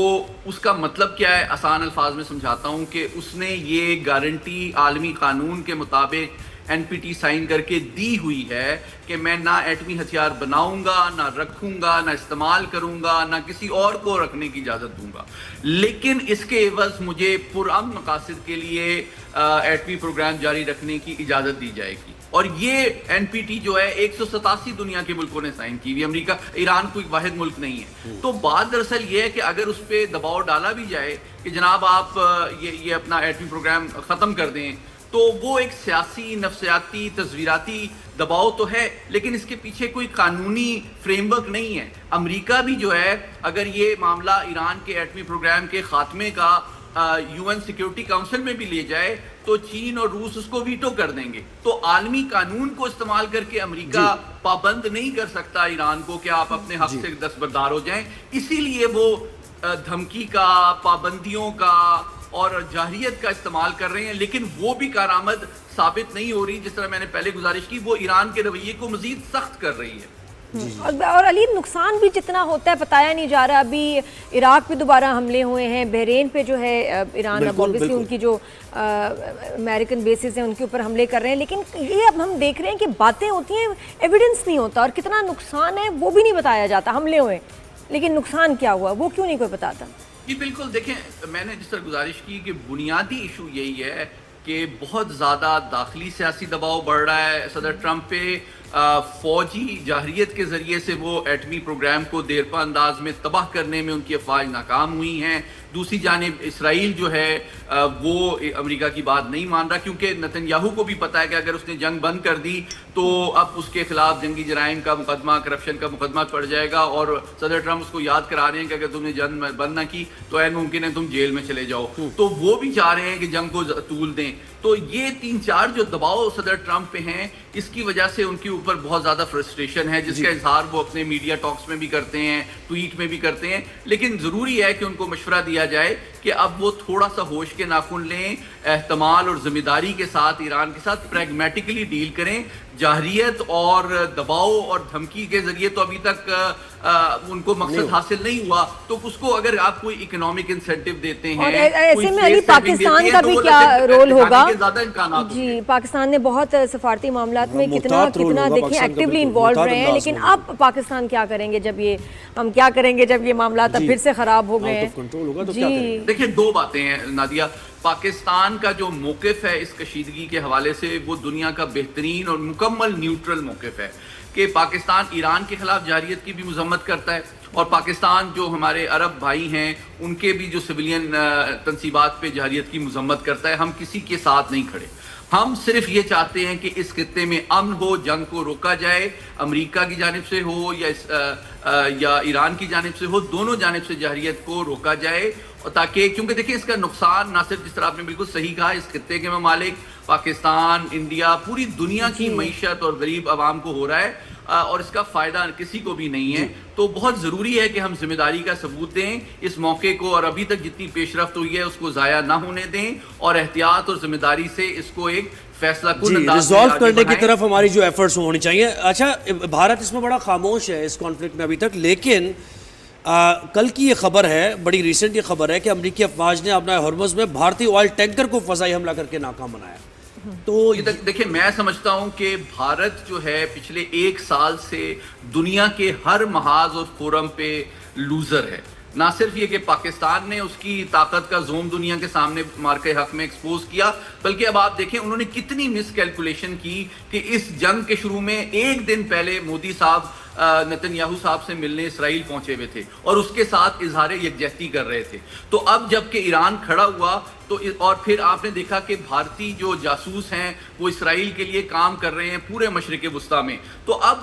उसका मतलब क्या है, आसान अल्फाज में समझाता हूँ कि उसने ये गारंटी आलमी कानून के मुताबिक NPT साइन करके दी हुई है कि मैं ना एटमी हथियार बनाऊंगा, ना रखूंगा, ना इस्तेमाल करूंगा, ना किसी और को रखने की इजाज़त दूंगा, लेकिन इसके एवज मुझे पुरअमन मकासद के लिए एटमी प्रोग्राम जारी रखने की इजाज़त दी जाएगी। और ये NPT जो है 187 दुनिया के मुल्कों ने साइन की हुई, अमेरिका, ईरान कोई वाहिद मुल्क नहीं है। तो बात दरअसल ये है कि अगर उस पर दबाव डाला भी जाए कि जनाब आप ये अपना एटमी प्रोग्राम ख़त्म कर दें, तो वो एक सियासी, नफ्सियाती, तस्वीराती दबाव तो है, लेकिन इसके पीछे कोई कानूनी फ्रेमवर्क नहीं है। अमेरिका भी जो है अगर ये मामला ईरान के एटमी प्रोग्राम के खात्मे का UN सिक्योरिटी काउंसिल में भी ले जाए तो चीन और रूस उसको वीटो कर देंगे। तो आलमी कानून को इस्तेमाल करके अमेरिका पाबंद नहीं कर सकता ईरान को कि आप अपने हक से दस्तबरदार हो जाएं। इसीलिए वो धमकी का, पाबंदियों का और जाहिरियत का इस्तेमाल कर रहे हैं, लेकिन वो भी कारआमद साबित नहीं हो रही। जिस तरह मैंने पहले गुजारिश की, वो ईरान के रवैये को मजीद सख्त कर रही है। और अली, नुकसान भी जितना होता है बताया नहीं जा रहा। अभी इराक पे दोबारा हमले हुए हैं, बहरीन पे जो है ईरान अब ऑब्वियसली उनकी जो अमेरिकन बेसिस हैं उनके ऊपर हमले कर रहे हैं, लेकिन ये अब हम देख रहे हैं कि बातें होती हैं, एविडेंस नहीं होता, और कितना नुकसान है वो भी नहीं बताया जाता। हमले हुए लेकिन नुकसान क्या हुआ वो क्यों नहीं कोई बताता? जी बिल्कुल, देखें मैंने जिस तरह गुजारिश की कि बुनियादी इशू यही है कि बहुत ज़्यादा दाखिली सियासी दबाव बढ़ रहा है सदर ट्रंप पे। फौजी जाहरियत के ज़रिए से वो एटमी प्रोग्राम को देरपा अंदाज में तबाह करने में उनकी अफवाज नाकाम हुई हैं। दूसरी जानिब इसराइल जो है वो अमेरिका की बात नहीं मान रहा, क्योंकि नेतन्याहू को भी पता है कि अगर उसने जंग बंद कर दी तो अब उसके खिलाफ जंगी जराइम का मुकदमा, करप्शन का मुकदमा पड़ जाएगा, और सदर ट्रंप उसको याद करा रहे हैं कि अगर तुमने जंग बंद ना की तो ऐन मुमकिन है तुम जेल में चले जाओ। तो वो भी चाह रहे हैं कि जंग को तूल दें। तो ये 3-4 जो दबाव सदर ट्रंप पे हैं, इसकी वजह से उनके ऊपर बहुत ज़्यादा फ्रस्ट्रेशन है, जिसका इजहार वो अपने मीडिया टॉक्स में भी करते हैं, ट्वीट में भी करते हैं। लेकिन ज़रूरी है कि उनको मशवरा दिया जाए कि अब वो थोड़ा सा होश के नाखून लें, एहतमाल और जिम्मेदारी के साथ ईरान के साथ प्रैग्मेटिकली डील करें। जाहरियत और दबाव और धमकी के जरिए तो अभी तक उनको मकसद हासिल नहीं हुआ, तो उसको अगर आप कोई इकोनॉमिक इंसेंटिव देते हैं, और ऐसे में अली पाकिस्तान का भी क्या रोल होगा? जी, पाकिस्तान ने बहुत सफारती मामलात में कितना देखें एक्टिवली इन्वॉल्व रहे हैं, लेकिन अब पाकिस्तान क्या करेंगे जब ये हम क्या करेंगे जब ये मामला फिर से खराब हो गए हैं? जी देखिए, दो बातें हैं नादिया। पाकिस्तान का जो मौक़िफ़ है इस कशीदगी के हवाले से, वो दुनिया का बेहतरीन और मुकम्मल न्यूट्रल मौक़िफ़ है कि पाकिस्तान ईरान के खिलाफ जारियत की भी मजम्मत करता है, और पाकिस्तान जो हमारे अरब भाई हैं उनके भी जो सिविलियन तनसीबात पे जारियत की मजम्मत करता है। हम किसी के साथ नहीं खड़े, हम सिर्फ ये चाहते हैं कि इस खित्ते में अमन हो, जंग को रोका जाए, अमेरिका की जानिब से हो या ईरान की जानिब से हो, दोनों जानिब से जाहरियत को रोका जाए, और ताकि, क्योंकि देखिए इसका नुकसान ना सिर्फ जिस तरह आपने बिल्कुल सही कहा, इस खित्ते के ममालिक पाकिस्तान, इंडिया, पूरी दुनिया की मईशत और गरीब आवाम को हो रहा है, और इसका फ़ायदा किसी को भी नहीं है। तो बहुत ज़रूरी है कि हम जिम्मेदारी का सबूत दें इस मौके को, और अभी तक जितनी पेशरफ्त हुई है उसको ज़ाया ना होने दें, और एहतियात और जिम्मेदारी से इसको एक फैसला रिजॉल्व करने की तरफ हमारी जो एफर्ट्स होनी चाहिए। अच्छा, भारत इसमें बड़ा खामोश है इस कॉन्फ्लिक्ट में अभी तक, लेकिन कल की ये खबर है, बड़ी रिसेंट ये खबर है कि अमरीकी अफवाज ने अपना हॉर्मुज़ में भारतीय ऑयल टैंकर को फ़ज़ाई हमला करके नाकाम बनाया। तो देखिए, मैं समझता हूं कि भारत जो है पिछले 1 साल से दुनिया के हर महाज और फोरम पे लूजर है। ना सिर्फ ये कि पाकिस्तान ने उसकी ताकत का जोम दुनिया के सामने मार्के हक में एक्सपोज किया, बल्कि अब आप देखें उन्होंने कितनी मिस कैलकुलेशन की कि इस जंग के शुरू में एक दिन पहले मोदी साहब नेतन्याहू साहब से मिलने इसराइल पहुंचे हुए थे और उसके साथ इजहार यकजहती कर रहे थे। तो अब जबकि ईरान खड़ा हुआ तो और फिर आपने देखा कि भारतीय जो जासूस हैं वो इसराइल के लिए काम कर रहे हैं पूरे मशरिक़ वुस्ता में, तो अब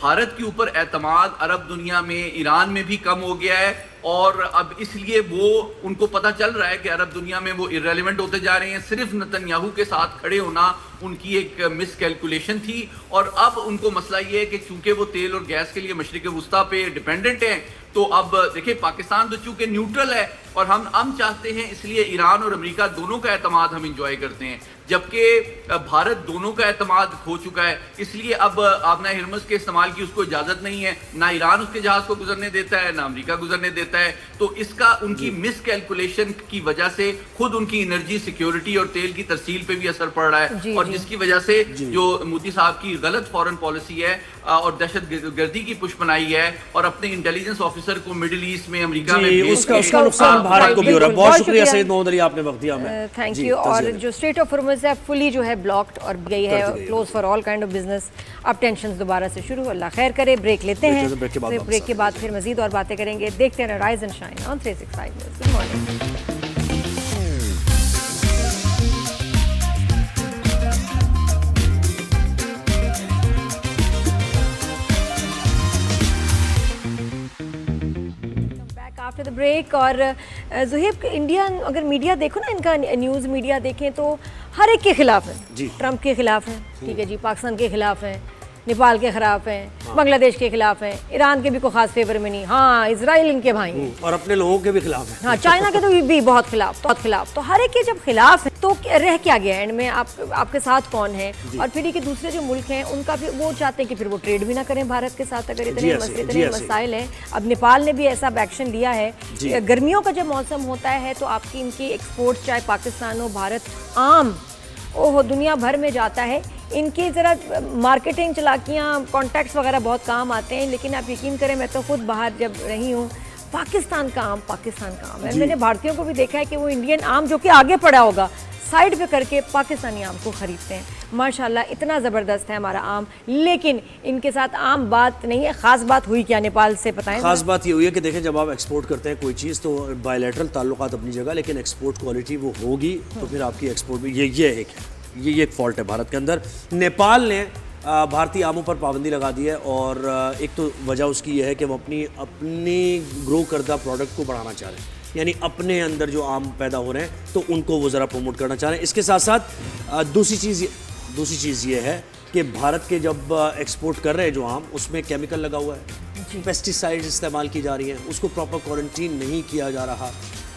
भारत के ऊपर एतमाद अरब दुनिया में, ईरान में भी कम हो गया है, और अब इसलिए वो उनको पता चल रहा है कि अरब दुनिया में वो इर्रेलेवेंट होते जा रहे हैं। सिर्फ नेतन्याहू के साथ खड़े होना उनकी एक मिस कैलकुलेशन थी, और अब उनको मसला ये है कि चूंकि वो तेल और गैस के लिए मशरिक़ वुस्ता पे डिपेंडेंट हैं, तो अब देखिए पाकिस्तान तो चूंकि न्यूट्रल है और हम चाहते हैं, इसलिए ईरान और अमेरिका दोनों का एतमाद हम इंजॉय करते हैं, जबकि भारत दोनों का एतमाद खो चुका है। इसलिए अब आपने हरमुज़ के इस्तेमाल की उसको इजाज़त नहीं है, ना ईरान उसके जहाज़ को गुजरने देता है, ना अमेरिका गुजरने देता है। तो इसका उनकी मिस कैलकुलेशन की वजह से खुद उनकी एनर्जी सिक्योरिटी और तेल की तरसील पे भी असर पड़ रहा है, और जिसकी वजह से जो मोदी साहब की गलत फॉरेन पॉलिसी है और दहशत गर्दी की पुष्पनाई है, और अपने इंटेलिजेंस ऑफिसर को मिडिल ईस्ट में, अमेरिका में उसका नुकसान भारत को भी हो रहा है। बहुत शुक्रिया सईद मोहम्मद अली, आपने वक्त दिया हमें। Thank you. और जो स्ट्रेट ऑफ हॉर्मुज़ है फुली जो है ब्लॉक्ड और गई है close for all kind of business. अब टेंशन दोबारा से शुरू, अल्लाह खैर करे। ब्रेक लेते हैं, ब्रेक के बाद फिर मजीद और बातें करेंगे। देखते हैं rise and shine on 365 news. Good morning. After the break. और ज़ुहैब, इंडिया अगर मीडिया देखो ना, इनका न्यूज़ मीडिया देखें तो हर एक के खिलाफ है। ट्रंप के खिलाफ है, ठीक है जी, पाकिस्तान के खिलाफ है, नेपाल के खिलाफ हैं, बांग्लादेश के खिलाफ हैं, ईरान के भी कोई खास फेवर में नहीं, हाँ इसराइल इनके भाई हैं, और अपने लोगों के भी खिलाफ है। हाँ चाइना के तो भी बहुत खिलाफ, तो हर एक के जब खिलाफ है तो रह क्या गया एंड में, आपके साथ कौन है? और फिर ये कि दूसरे जो मुल्क हैं उनका भी वो चाहते हैं कि फिर वो ट्रेड भी ना करें भारत के साथ, अगर इतने मसाइल हैं। अब नेपाल ने भी ऐसा एक्शन लिया है। गर्मियों का जब मौसम होता है तो आपकी इनकी एक्सपोर्ट चाहे पाकिस्तान हो, भारत, आम ओहो दुनिया भर में जाता है। इनकी ज़रा मार्केटिंग चालाकियाँ, कॉन्टैक्ट्स वगैरह बहुत काम आते हैं, लेकिन आप यकीन करें मैं तो खुद बाहर जब रही हूँ, पाकिस्तान का आम है। मैंने भारतीयों को भी देखा है कि वो इंडियन आम जो कि आगे पड़ा होगा साइड पे करके पाकिस्तानी आम को ख़रीदते हैं। माशाल्लाह इतना ज़बरदस्त है हमारा आम, लेकिन इनके साथ आम बात नहीं है। ख़ास बात हुई क्या नेपाल से, बताएं? खास बात ये हुई है कि देखें, जब आप एक्सपोर्ट करते हैं कोई चीज़ तो बायलैटरल ताल्लुकात अपनी जगह, लेकिन एक्सपोर्ट क्वालिटी वो होगी तो फिर आपकी एक्सपोर्ट भी ये एक फॉल्ट है भारत के अंदर। नेपाल ने भारतीय आमों पर पाबंदी लगा दी है, और एक तो वजह उसकी ये है कि वो अपनी ग्रो करदा प्रोडक्ट को बढ़ाना चाह रहे हैं, यानी अपने अंदर जो आम पैदा हो रहे हैं तो उनको वो ज़रा प्रमोट करना चाह रहे हैं। इसके साथ साथ दूसरी चीज़ ये है कि भारत के जब एक्सपोर्ट कर रहे हैं जो आम, उसमें केमिकल लगा हुआ है, पेस्टिसाइड्स इस्तेमाल की जा रही हैं, उसको प्रॉपर क्वारंटीन नहीं किया जा रहा,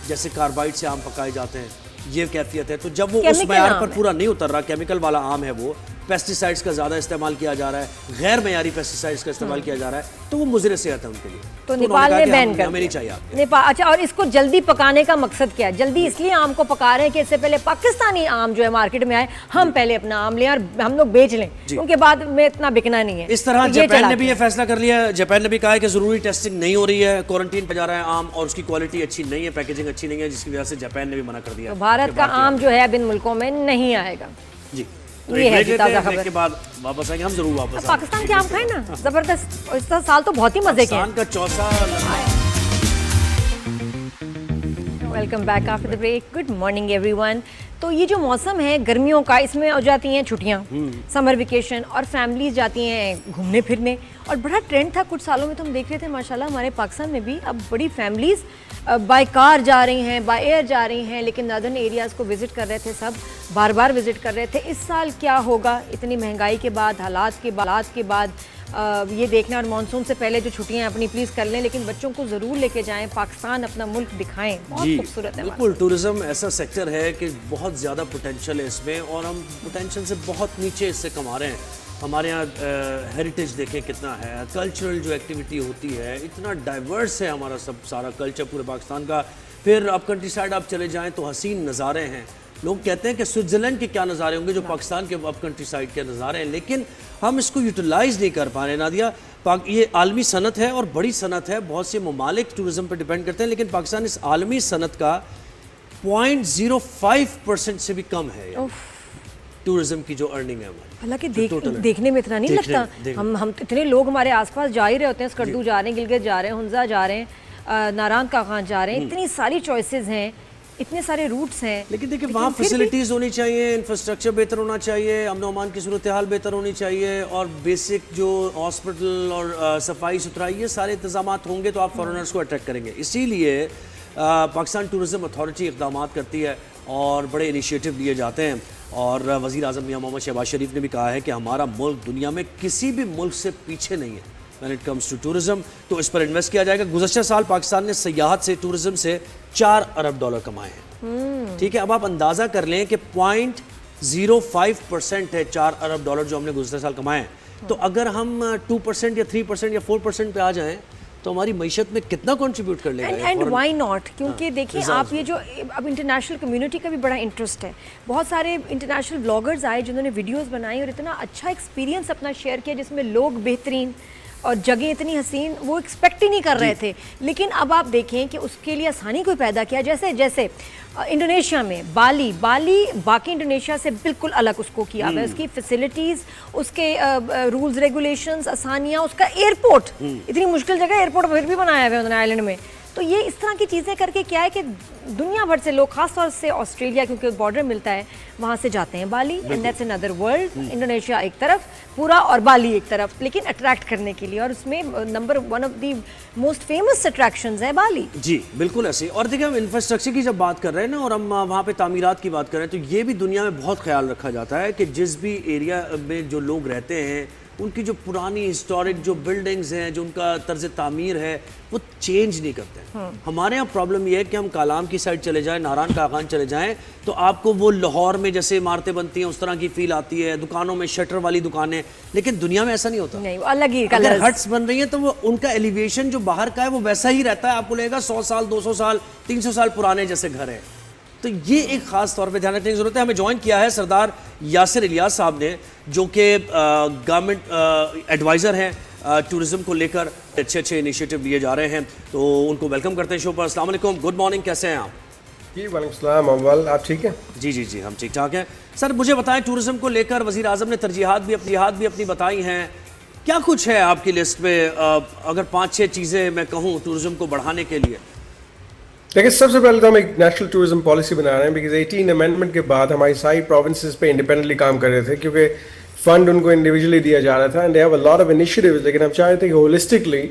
जैसे कार्बाइड से आम पकाए जाते हैं, ये कैफियत है। तो जब वो उस मैयार पर पूरा नहीं उतर रहा, केमिकल वाला आम है वो, पेस्टिसाइड्स का ज़्यादा इस्तेमाल किया जा रहा है, गैर मयारी पेस्टिसाइड्स का इस्तेमाल किया जा रहा है, तो वो मुज़र सेहत है उनके लिए। तो नेपाल ने बैन कर हमें नहीं चाहिए आपके नेपाल। अच्छा, और इसको जल्दी पकाने का मकसद क्या है? जल्दी इसलिए आम को पका रहे हैं कि इससे पहले पाकिस्तानी आम जो है मार्केट में आए, हम पहले अपना आम लें और हम लोग बेच लें, उनके बाद में इतना बिकना नहीं है। इस तरह जापान ने भी ये फैसला कर लिया है। जापान ने भी कहा है कि ज़रूरी टेस्टिंग नहीं हो रही है, क्वारंटीन पे जा रहा है आम, और उसकी क्वालिटी अच्छी नहीं है, पैकेजिंग अच्छी नहीं है, जिसकी वजह से जापान ने भी मना कर दिया। तो भारत का आम जो है अब इन मुल्कों में नहीं आएगा। जी, ये है ताज़ा खबर। के बाद वापस आएंगे, हम जरूर वापस पाकिस्तान के आम खाए ना, जबरदस्त। इस साल तो बहुत ही मजे के हैं। का चौसा। Welcome back after the break. Good morning everyone. तो ये जो मौसम है गर्मियों का, इसमें हो जाती हैं छुट्टियाँ, समर वेकेशन, और फैमिलीज जाती हैं घूमने फिरने। और बड़ा ट्रेंड था कुछ सालों में, तो हम देख रहे थे माशाल्लाह हमारे पाकिस्तान में भी अब बड़ी फैमिलीज़ बाय कार जा रही हैं, बाय एयर जा रही हैं, लेकिन नॉर्दर्न एरियाज़ को विज़िट कर रहे थे, सब बार बार विज़िट कर रहे थे। इस साल क्या होगा, इतनी महंगाई के बाद, हालात के बाद ये देखना, और मानसून से पहले जो छुट्टियां अपनी प्लीज़ कर लें, लेकिन बच्चों को ज़रूर लेके जाएं, पाकिस्तान अपना मुल्क दिखाएं। बहुत खूबसूरत है। बिल्कुल, टूरिज़्म ऐसा सेक्टर है कि बहुत ज़्यादा पोटेंशियल है इसमें, और हम पोटेंशियल से बहुत नीचे इससे कमा रहे हैं। हमारे यहाँ हेरिटेज देखें कितना है, कल्चरल जो एक्टिविटी होती है, इतना डाइवर्स है हमारा सारा कल्चर पूरे पाकिस्तान का। फिर अब कंट्री साइड आप चले जाएँ तो हसीन नज़ारे हैं। लोग कहते हैं कि स्विट्ज़रलैंड के क्या नज़ारे होंगे जो पाकिस्तान के अब कंट्री साइड के नज़ारे हैं, लेकिन हम इसको यूटिलाइज़ नहीं कर पा रहे। नादिया, ये आलमी सनत है और बड़ी सनत है, बहुत से ममालिक टूरिज़म पर डिपेंड करते हैं, लेकिन पाकिस्तान इस आलमी सनत का 0.05% से भी कम है टूरिज़्म की जो अर्निंग है हमारी। हालांकि देखने में इतना नहीं लगता। हम इतने लोग हमारे आसपास जा ही रहे होते हैं, स्कर्दू जा रहे हैं, गिलगित जा रहे हैं, हुंजा जा रहे हैं, नारायण काखान जा रहे हैं, इतनी सारी चॉइसेस हैं, इतने सारे रूट्स हैं। लेकिन देखिए, वहाँ फैसिलिटीज़ होनी चाहिए, इंफ्रास्ट्रक्चर बेहतर होना चाहिए, अमन अमान की सूरत हाल बेहतर होनी चाहिए, और बेसिक जो हॉस्पिटल और सफाई सुथराई, ये सारे इंतजाम होंगे तो आप फॉरेनर्स को अट्रैक्ट करेंगे। इसीलिए पाकिस्तान टूरिज़म अथॉरिटी इक़दाम करती है और बड़े इनिशिएटिव लिए जाते हैं, और वज़ीर आज़म मियां मोहम्मद शहबाज शरीफ ने भी कहा है कि हमारा मुल्क दुनिया में किसी भी मुल्क से पीछे नहीं है when it comes to tourism, तो इस पर इन्वेस्ट किया जाएगा। गुज़श्ता साल पाकिस्तान ने सयाहत से, टूरिज़म से $4 अरब कमाए हैं। ठीक है, अब आप अंदाज़ा कर लें कि 0.05% है $4 अरब जो हमने गुज़श्ता साल कमाए हैं। तो अगर हम 2% या 3% या 4% पे आ जाएं तो हमारी मईशत में कितना कंट्रीब्यूट कर लेगा। एंड व्हाई नॉट, क्योंकि देखिए आप ये जो अब इंटरनेशनल कम्युनिटी का भी बड़ा इंटरेस्ट है। बहुत सारे इंटरनेशनल ब्लॉगर्स आए जिन्होंने वीडियोस बनाई और इतना अच्छा एक्सपीरियंस अपना शेयर किया, जिसमें लोग बेहतरीन और जगह इतनी हसीन, वो एक्सपेक्ट ही नहीं कर रहे थे। लेकिन अब आप देखें कि उसके लिए आसानी कोई पैदा किया, जैसे इंडोनेशिया में बाली बाकी इंडोनेशिया से बिल्कुल अलग उसको किया हुआ है। उसकी फैसिलिटीज़, उसके रूल्स रेगुलेशंस, आसानियाँ, उसका एयरपोर्ट, इतनी मुश्किल जगह एयरपोर्ट फिर भी बनाया हुआ है उन्होंने आइलैंड में। तो ये इस तरह की चीज़ें करके क्या है कि दुनिया भर से लोग, खास तौर से ऑस्ट्रेलिया क्योंकि बॉर्डर मिलता है, वहाँ से जाते हैं Bali, and that's another world. Indonesia एक तरफ पूरा और बाली एक तरफ, लेकिन अट्रैक्ट करने के लिए, और उसमें number 1 of the most famous attractions है बाली। जी बिल्कुल ऐसे। और देखिए, हम इंफ्रास्ट्रक्चर की जब बात कर रहे हैं ना, और हम वहाँ पे तामीरात की बात कर रहे हैं, तो ये भी दुनिया में बहुत ख्याल रखा जाता है कि जिस भी एरिया में जो लोग रहते हैं उनकी जो पुरानी हिस्टोरिक जो बिल्डिंग्स हैं, जो उनका तर्ज तामीर है, वो चेंज नहीं करते। हमारे यहाँ प्रॉब्लम ये है कि हम कालाम की साइड चले जाएं, नारायण कागान चले जाएं, तो आपको वो लाहौर में जैसे इमारतें बनती हैं उस तरह की फील आती है, दुकानों में शटर वाली दुकानें। लेकिन दुनिया में ऐसा नहीं होता, नहीं, अलग ही अगर हट्स बन रही हैं तो वो उनका एलिवेशन जो बाहर का है वो वैसा ही रहता है। आपको लगेगा 100 साल 200 साल 300 साल पुराने जैसे घर है। तो ये एक खास तौर पे ध्यान रखने की जरूरत है। हमें ज्वाइन किया है सरदार यासिर इलियास साहब ने, जो कि गवर्नमेंट एडवाइज़र हैं टूरिज्म को लेकर। अच्छे अच्छे इनिशिएटिव लिए जा रहे हैं, तो उनको वेलकम करते हैं शो पर। अस्सलाम वालेकुम, गुड मॉर्निंग, कैसे हैं आप? जी वालेकुम सलाम अव्वल, आप ठीक हैं? जी जी जी, हम ठीक ठाक हैं। सर मुझे बताएं, टूरिज्म को लेकर वज़ीर आज़म ने तरजीहात भी अपनी बताई हैं, क्या कुछ है आपकी लिस्ट में? अगर 5-6 चीज़ें मैं कहूँ टूरिज्म को बढ़ाने के लिए। देखिए, सबसे पहले तो हम एक नेशनल टूरिज्म पॉलिसी बना रहे हैं, बिकॉज 18 अमेंडमेंट के बाद हमारी सारी प्रोविंसेस पे इंडिपेंडेंटली काम कर रहे थे, क्योंकि फंड उनको इंडिविजुअली दिया जा रहा था and they have a lot of initiatives. लेकिन हम चाह रहे थे कि होलिस्टिकली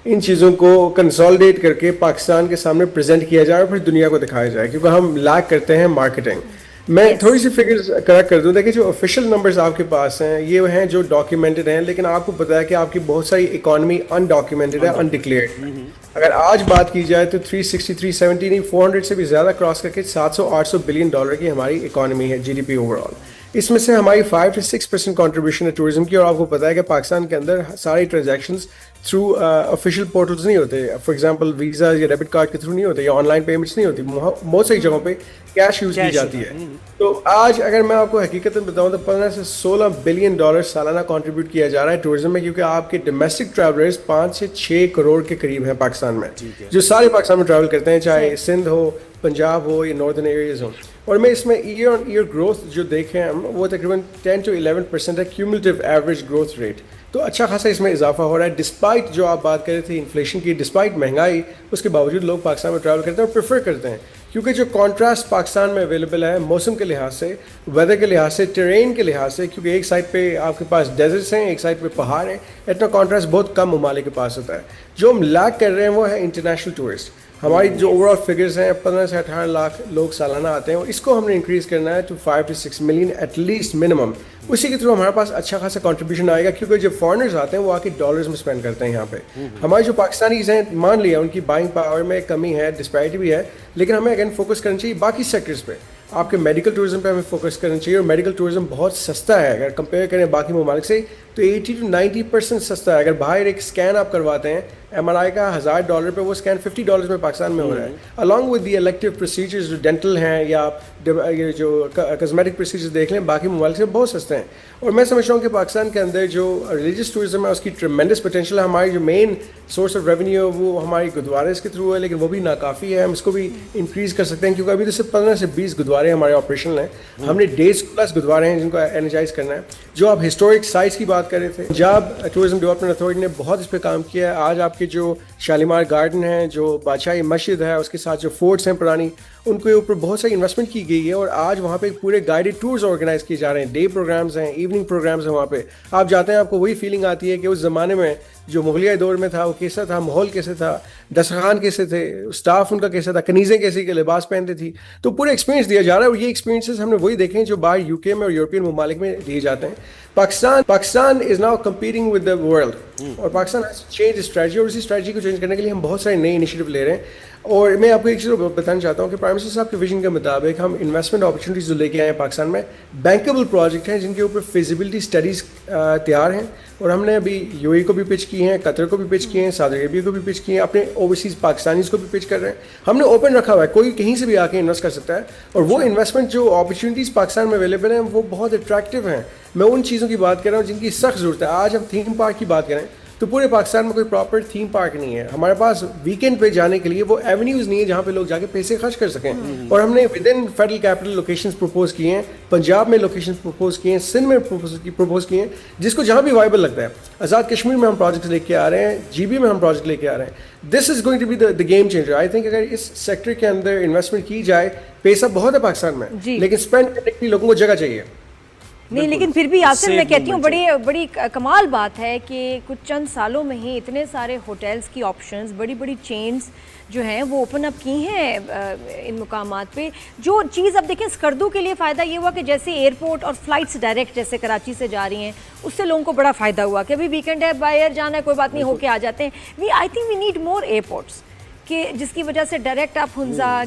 इन चीज़ों को कंसोलिडेट करके पाकिस्तान के सामने प्रेजेंट किया जाए और फिर दुनिया को दिखाया जाए, क्योंकि हम लैक करते हैं मार्केटिंग। मैं थोड़ी सी फिगर्स करेक्ट कर दूं। देखिए, जो ऑफिशियल नंबर्स आपके पास हैं ये हैं जो डॉक्यूमेंटेड हैं, लेकिन आपको पता है कि आपकी बहुत सारी इकोनॉमी अनडॉक्यूमेंटेड है, अनडिक्लेयर्ड। अगर आज बात की जाए तो 360-370 नहीं 400 से भी ज़्यादा क्रॉस करके 700-800 बिलियन डॉलर की हमारी इकोनॉमी है, जीडीपी ओवरऑल। इसमें से हमारी 5 से 6% कॉन्ट्रीब्यूशन है टूरिज्म की। और आपको पता है कि पाकिस्तान के अंदर सारी ट्रांजैक्शंस थ्रू ऑफिशियल पोर्टल्स नहीं होते। फॉर एग्जांपल वीज़ा या डेबिट कार्ड के थ्रू नहीं होते, या ऑनलाइन पेमेंट्स नहीं होती। बहुत सारी जगहों पे कैश यूज़ की जाती है। तो आज अगर मैं आपको हकीकतन बताऊं तो 15 से 16 बिलियन डॉलर सालाना कंट्रीब्यूट किया जा रहा है टूरिज्म में, क्योंकि आपके डोमेस्टिक ट्रैवलर्स 5 से 6 करोड़ के करीब हैं पाकिस्तान में, जो सारे पाकिस्तान में ट्रैवल करते हैं, चाहे सिंध हो, पंजाब हो या नॉर्दर्न एरियाज हो। और मैं इसमें ईयर ऑन ईयर ग्रोथ जो देखें हम, वो तकरीबन 10 to 11% है क्यूमुलेटिव एवरेज ग्रोथ रेट। तो अच्छा खासा इसमें इजाफा हो रहा है, डिस्पाइट जो आप बात कर रहे थे इन्फ्लेशन की, डिस्पाइट महंगाई, उसके बावजूद लोग पाकिस्तान में ट्रैवल करते हैं और प्रेफर करते हैं, क्योंकि जो कॉन्ट्रास्ट पाकिस्तान में अवेलेबल है मौसम के लिहाज से, वेदर के लिहाज से, टेरेन के लिहाज से, क्योंकि एक साइड पे आपके पास डेजर्ट्स हैं, एक साइड पे पहाड़ हैं, इतना कॉन्ट्रास्ट बहुत कम ममालिक के पास होता है। जो हम लैक कर रहे हैं वो है इंटरनेशनल टूरिस्ट। हमारी जो ओवरऑल फिगर्स हैं 15 से 18 लाख लोग सालाना आते हैं, और इसको हमने इंक्रीज करना है to 5 to 6 million at least minimum. उसी के थ्रू हमारे पास अच्छा खासा कंट्रीब्यूशन आएगा, क्योंकि जब फॉरेनर्स आते हैं वो आके डॉलर्स में स्पेंड करते हैं यहाँ पे। हमारे जो पाकिस्तानीज हैं, मान लिया उनकी बाइंग पावर में कमी है, डिस्पैरिटी भी है, लेकिन हमें अगेन फोकस करना चाहिए बाकी सेक्टर्स पे। आपके मेडिकल टूरिज्म पे हमें फोकस करना चाहिए, और मेडिकल टूरिज्म बहुत सस्ता है अगर कंपेयर करें बाकी ममालिक से, तो 80 to 90% सस्ता है। अगर बाहर एक स्कैन आप करवाते हैं MRI का $1000 पे, वो स्कैन $50 में पाकिस्तान में हो रहा है, along with the elective procedures जो डेंटल हैं या ये जो कॉस्मेटिक प्रोसीजर्स देख लें, बाकी ममालिक से बहुत सस्ते हैं। और मैं समझता हूँ कि पाकिस्तान के अंदर जो रिलीजियस टूरिज्म है उसकी ट्रेमेंडस पोटेंशियल है। हमारी जो मेन सोर्स ऑफ रेवेन्यू है वो हमारी गुरुद्वारे के थ्रू है, लेकिन वो भी नाकाफ़ी है। हम इसको भी इंक्रीज़ कर सकते हैं, क्योंकि अभी तो सिर्फ 15 से 20 गुरुद्वारे हमारे ऑपरेशनल हैं। हमने 150+ गुरुद्वारे हैं जिनको एनर्जाइज करना है। जो आप हिस्टोरिक साइट्स की बात कर रहे थे, पंजाब टूरिज्म डेवलपमेंट अथॉरिटी ने बहुत इस पर काम किया है। आज आपके जो शालीमार गार्डन है, जो बादशाही मस्जिद है, उसके साथ जो फोर्ट्स हैं पुरानी, उनके ऊपर बहुत सारी इन्वेस्टमेंट की गई है, और आज वहाँ पे पूरे गाइडेड टूर्स ऑर्गेनाइज किए जा रहे हैं। डे प्रोग्राम्स हैं, इवनिंग प्रोग्राम्स हैं। वहाँ पे आप जाते हैं, आपको वही फीलिंग आती है कि उस ज़माने में जो मुगलिया दौर में था वो कैसा था, माहौल कैसे था, दस्तरखान कैसे थे, स्टाफ उनका कैसा था, कनीज़ें कैसे के लिबास पहनते थी। तो पूरे एक्सपीरियंस दिया जा रहा है, और ये एक्सपीरियंसेस हमने वही देखे हैं जो बाहर यूके में और यूरोपियन ममालिक में दिए जाते हैं। Pakistan is now competing with the world, और पाकिस्तान चेंज स्ट्रेटजी, और इसी स्ट्रेटजी को चेंज करने के लिए हम बहुत सारे नए इनिशिएटिव ले रहे हैं। और मैं आपको एक चीज़ बताना चाहता हूँ कि प्राइम मिनिस्टर साहब के विजन के मुताबिक हम इन्वेस्टमेंट अपॉर्चुनिटीज़ जो लेके आए हैं पाकिस्तान में, बैंकेबल प्रोजेक्ट हैं जिनके ऊपर फिजिबिलिटी स्टडीज़ तैयार हैं, और हमने अभी यूएई को भी पिच की हैं, कतर को भी पिच किए हैं, सऊदी अरेबिया को भी पिच किए हैं, अपने ओवरसीज़ पाकिस्तानीज़ को भी पिच कर रहे हैं। हमने ओपन रखा हुआ है, कोई कहीं से भी आके इन्वेस्ट कर सकता है, और वो इन्वेस्टमेंट जो अपॉर्चुनिटीज़ पाकिस्तान में अवेलेबल हैं वो बहुत अट्रैक्टिव हैं। मैं उन चीज़ों की बात कर रहा हूँ जिनकी सख्त ज़रूरत है। आज हम थीम पार्क की बात करें तो पूरे पाकिस्तान में कोई प्रॉपर थीम पार्क नहीं है। हमारे पास वीकेंड पे जाने के लिए वो एवेन्यूज़ नहीं है जहाँ पे लोग जाके पैसे खर्च कर सकें। और हमने with in federal capital locations propose किए हैं, पंजाब में लोकेशन प्रपोज किए हैं, सिंध में प्रपोज किए हैं, जिसको जहाँ भी वाइबल लगता है। आज़ाद कश्मीर में हम प्रोजेक्ट्स लेके आ रहे हैं, GB में हम प्रोजेक्ट लेके आ रहे हैं। This is going to be the game changer. I think अगर इस सेक्टर के अंदर इन्वेस्टमेंट की जाए, पैसा बहुत है पाकिस्तान में, लेकिन स्पेंड करने के लिए लोगों को जगह चाहिए। नहीं, लेकिन फिर भी यासिर, मैं कहती हूँ बड़ी कमाल बात है कि कुछ चंद सालों में ही इतने सारे होटल्स की ऑप्शंस, बड़ी बड़ी चेन्स जो हैं वो ओपन अप की हैं इन मुकामात पे। जो चीज़ अब देखें स्कर्दू के लिए फ़ायदा ये हुआ कि जैसे एयरपोर्ट और फ्लाइट्स डायरेक्ट जैसे कराची से जा रही हैं, उससे लोगों को बड़ा फ़ायदा हुआ कि अभी वीकेंड है, बाय एयर जाना है, कोई बात नहीं, होके आ जाते हैं। I think we need more airports कि जिसकी वजह से डायरेक्ट आप हुंजा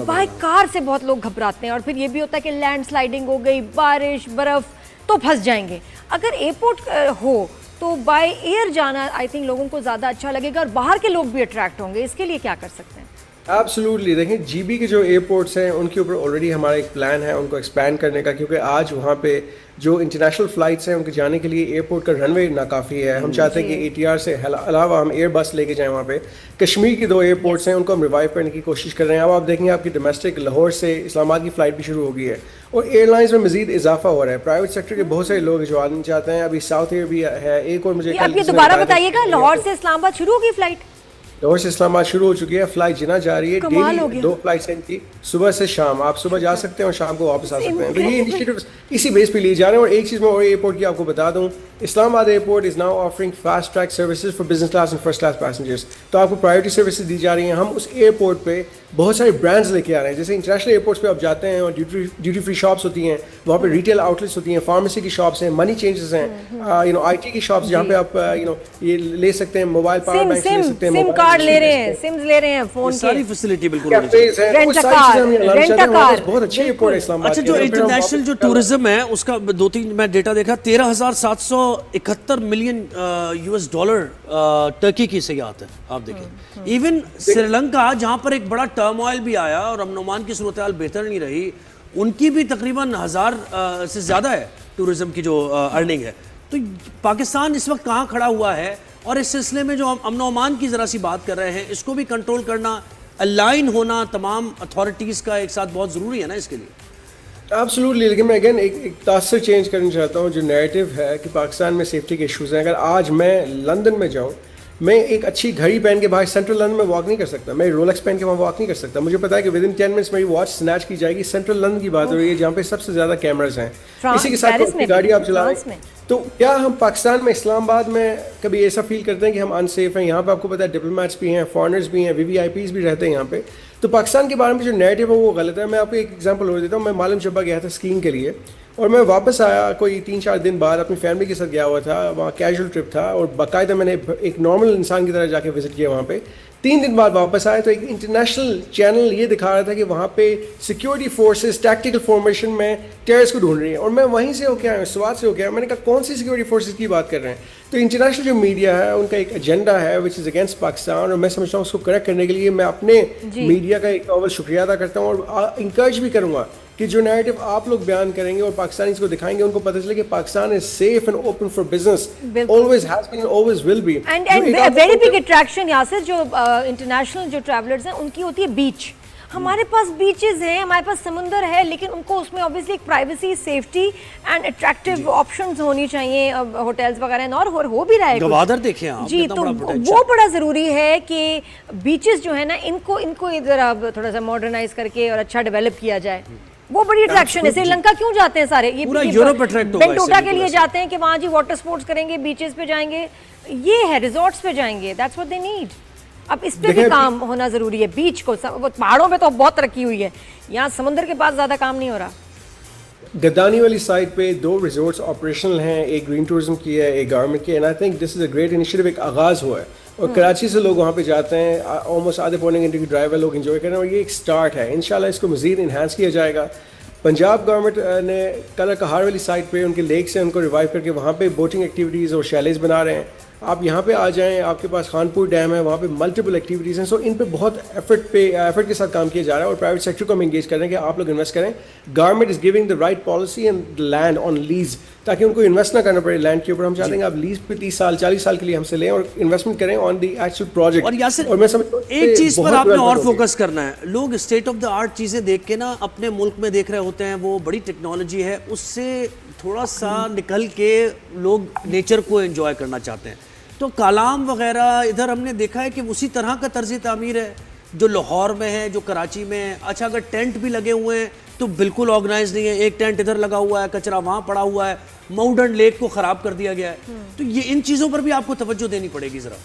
बाय कार से बहुत लोग घबराते हैं, और फिर ये भी होता है कि लैंडस्लाइडिंग हो गई, बारिश बर्फ़, तो फंस जाएंगे। अगर एयरपोर्ट हो तो बाय एयर जाना आई थिंक लोगों को ज़्यादा अच्छा लगेगा और बाहर के लोग भी अट्रैक्ट होंगे। इसके लिए क्या कर सकते हैं? एब्सोल्युटली, देखें जीबी के जो एयरपोर्ट्स हैं उनके ऊपर ऑलरेडी हमारा एक प्लान है उनको एक्सपैंड करने का, क्योंकि आज वहाँ पे जो इंटरनेशनल फ़्लाइट्स हैं उनके जाने के लिए एयरपोर्ट का रनवे नाकाफ़ी है। हम चाहते हैं कि ATR से अलावा हम एयर बस लेके जाएं वहाँ पे। कश्मीर के 2 एयरपोर्ट्स हैं उनको हम रिवाइव करने की कोशिश कर रहे हैं। अब आप देखेंगे आपकी डोमेस्टिक लाहौर से इस्लामाबाद की फ़्लाइट भी शुरू हो गई है, और एयरलाइंस में मज़ीद इजाफा हो रहा है। प्राइवेट सेक्टर के बहुत सारे लोग जो आना चाहते हैं, अभी साउथ एयर भी है एक, और मुझे आप ये दोबारा बताइएगा, लाहौर से इस्लामाबाद शुरू होगी फ़्लाइट? लाहौर से इस्लामाबाद शुरू हो चुकी है, फ्लाइट जिना जा रही है, डेली 2 फ्लाइट्स हैं इनकी, सुबह से शाम। आप सुबह जा सकते हैं और शाम को वापस आ सकते हैं। तो ये इनिशिएटिव इसी बेस पे लिए जा रहे हैं। और एक चीज़ मैं और एयरपोर्ट की आपको बता दूं, Islamabad airport is now offering fast track services for business class and first class passengers. तो आपको प्रायोरिटी सर्विसेज दी जा रही हैं। हम उस एयरपोर्ट पे बहुत सारे ब्रांड्स लेके आ रहे हैं। जैसे इंटरनेशनल एयरपोर्ट्स पे आप जाते हैं और ड्यूटी फ्री शॉप्स होती हैं, वहाँ पे रिटेल आउटलेट्स होती हैं, फार्मेसी की शॉप्स हैं, मनी चेंजेस हैं, IT की शॉप्स जहाँ पे आप ये ले सकते हैं, मोबाइल पावर बैंक ले सकते हैं, सिम कार्ड ले रहे हैं, सिम्स ले रहे हैं, फोन सारी फैसिलिटी बिल्कुल बहुत अच्छी एयरपोर्ट है इस्लामाबाद। अच्छा, जो इंटरनेशनल जो टूरिज्म है उसका 2-3 मैं डेटा देखा, 13,771 मिलियन $US टर्की की सयाहत है। आप देखिए इवन श्रीलंका जहां पर एक बड़ा टर्मोइल भी आया और अमन ओमान की सूरत हाल बेहतर नहीं रही, उनकी भी तकरीबन 1000 से ज़्यादा है टूरिज्म की जो अर्निंग है। तो पाकिस्तान इस वक्त कहाँ खड़ा हुआ है, और इस सिलसिले में जो हम अमन ओमान की ज़रा सी बात कर रहे हैं, इसको भी कंट्रोल करना, अलाइन होना तमाम अथॉरिटीज़ का एक साथ बहुत ज़रूरी है ना इसके लिए। एब्सोल्युटली, लेकिन मैं अगेन एक तासर चेंज करना चाहता हूँ। जो नैरेटिव है कि पाकिस्तान में सेफ्टी के इशूज़ हैं, अगर आज मैं लंदन में जाऊँ, मैं एक अच्छी घड़ी पहन के बाहर सेंट्रल लंदन में वॉक नहीं कर सकता, मैं रोलेक्स पहन के वहाँ वॉक नहीं कर सकता। मुझे पता है कि विद इन 10 मिनट्स मेरी वॉच स्नैच की जाएगी। सेंट्रल लंदन की बात हो रही है जहाँ पे सबसे ज़्यादा कैमरास हैं। इसी के साथ गाड़ी आप चला रहे हैं, तो क्या हम पाकिस्तान में इस्लामाबाद में कभी ऐसा फील करते हैं कि हम अनसेफ हैं? यहाँ पे आपको पता है डिप्लोमेट्स भी हैं, फॉरेनर्स भी हैं, VVIPs भी रहते हैं यहाँ पे। तो पाकिस्तान के बारे में जो नैरेटिव है वो गलत है। मैं आपको एक एग्जांपल और देता हूँ। मैं मालूम शब्बा गया था स्कीइंग के लिए, और मैं वापस आया कोई 3-4 दिन बाद, अपनी फैमिली के साथ गया हुआ था, वहाँ कैजुअल ट्रिप था, और बाकायदा मैंने एक नॉर्मल इंसान की तरह जाके विजिट किया वहाँ पे। 3 दिन बाद वापस आए तो एक इंटरनेशनल चैनल ये दिखा रहा था कि वहाँ पे सिक्योरिटी फोर्सेस टैक्टिकल फॉर्मेशन में टेररिस्ट को ढूंढ रही हैं, और मैं वहीं से होके आया, स्वात से होके आया। मैंने कहा कौन सी सिक्योरिटी फोर्सेस की बात कर रहे हैं? तो इंटरनेशनल जो मीडिया है उनका एक एजेंडा है विच इज़ अगेंस्ट पाकिस्तान, और मैं समझता हूँ उसको करेक्ट करने के लिए मैं अपने मीडिया का एक अव्वल शुक्रिया अदा करता हूँ, और इंकरेज भी करूँगा कि जो नैरेटिव आप लोग बयान करेंगे और पाकिस्तानीज़ को दिखाएंगे, उनको पता चले कि Pakistan is safe and open for business, always has been, always will be. And very big attraction Yasir जो इंटरनेशनल जो ट्रैवलर्स हैं उनकी होती है बीच। हमारे पास बीचेस हैं, हमारे पास समुंदर है, लेकिन उनको उसमें ऑब्वियसली एक privacy, safety and attractive options होनी चाहिए, होटल्स वगैरह, और हो भी रहा है गवादर देखें आप जी। तो वो बड़ा ज़रूरी है कि बीचेस जो है ना इनको इधर अब थोड़ा सा मॉडर्नाइज करके और अच्छा डेवलप किया जाए। वो बड़ी अट्रैक्शन है। श्रीलंका क्यों जाते हैं सारे? ये पूरा यूरोप अट्रैक्ट होगा बेंटोटा के लिए जाते हैं कि वहाँ जी वाटर स्पोर्ट्स करेंगे, बीचेस पे जाएंगे, ये है रिजॉर्ट्स पे जाएंगे, दैट्स व्हाट दे नीड। अब इस पे भी काम होना जरूरी है। बीच को पहाड़ों पे तो बहुत तरक्की हुई है, यहाँ समुद्र के पास ज़्यादा काम नहीं हो रहा। गद्दानी वाली साइड पे 2 रिजॉर्ट्स ऑपरेशनल हैं, एक ग्रीन टूरिज्म की है, एक गवर्नमेंट की है, and I think this is a great initiative. एक आगाज़ हुआ है और कराची से लोग वहाँ पे जाते हैं, ऑलमोस्ट आधे पौने घंटे की ड्राइव है, लोग एंजॉय कर रहे हैं, और ये एक स्टार्ट है। इंशाल्लाह इसको मज़ीद इन्हांस किया जाएगा। पंजाब गवर्नमेंट ने कलर कहार वाली साइड पे उनके लेक से उनको रिवाइव करके वहाँ पे बोटिंग एक्टिविटीज़ और शैलेज बना रहे हैं। आप यहाँ पे आ जाएं, आपके पास खानपुर डैम है, वहाँ पे मल्टीपल एक्टिविटीज़ हैं। सो इन पे बहुत एफर्ट के साथ काम किया जा रहा है, और प्राइवेट सेक्टर को हम इंगेज कर रहे हैं कि आप लोग इन्वेस्ट करें। Government is giving the right policy and land on lease, ताकि उनको इन्वेस्ट ना करना पड़े लैंड के ऊपर। हम चाहते हैं आप लीज पे 30 साल 40 साल के लिए हमसे लें और इन्वेस्टमेंट करें ऑन द एक्चुअल प्रोजेक्ट। और मैं समझ एक चीज़ पर आपने और फोकस करना है। लोग स्टेट ऑफ द आर्ट चीज़ें देख के ना अपने मुल्क में देख रहे होते हैं, वो बड़ी टेक्नोलॉजी है, उससे थोड़ा सा निकल के लोग नेचर को एंजॉय करना चाहते हैं। तो कालाम वगैरह इधर हमने देखा है कि उसी तरह का तर्ज तामीर है जो लाहौर में है, जो कराची में है। अच्छा, अगर टेंट भी लगे हुए हैं तो बिल्कुल ऑर्गेनाइज नहीं है, एक टेंट इधर लगा हुआ है, कचरा वहाँ पड़ा हुआ है, माउंटेन लेक को ख़राब कर दिया गया है। तो ये इन चीज़ों पर भी आपको तवज्जो देनी पड़ेगी ज़रा।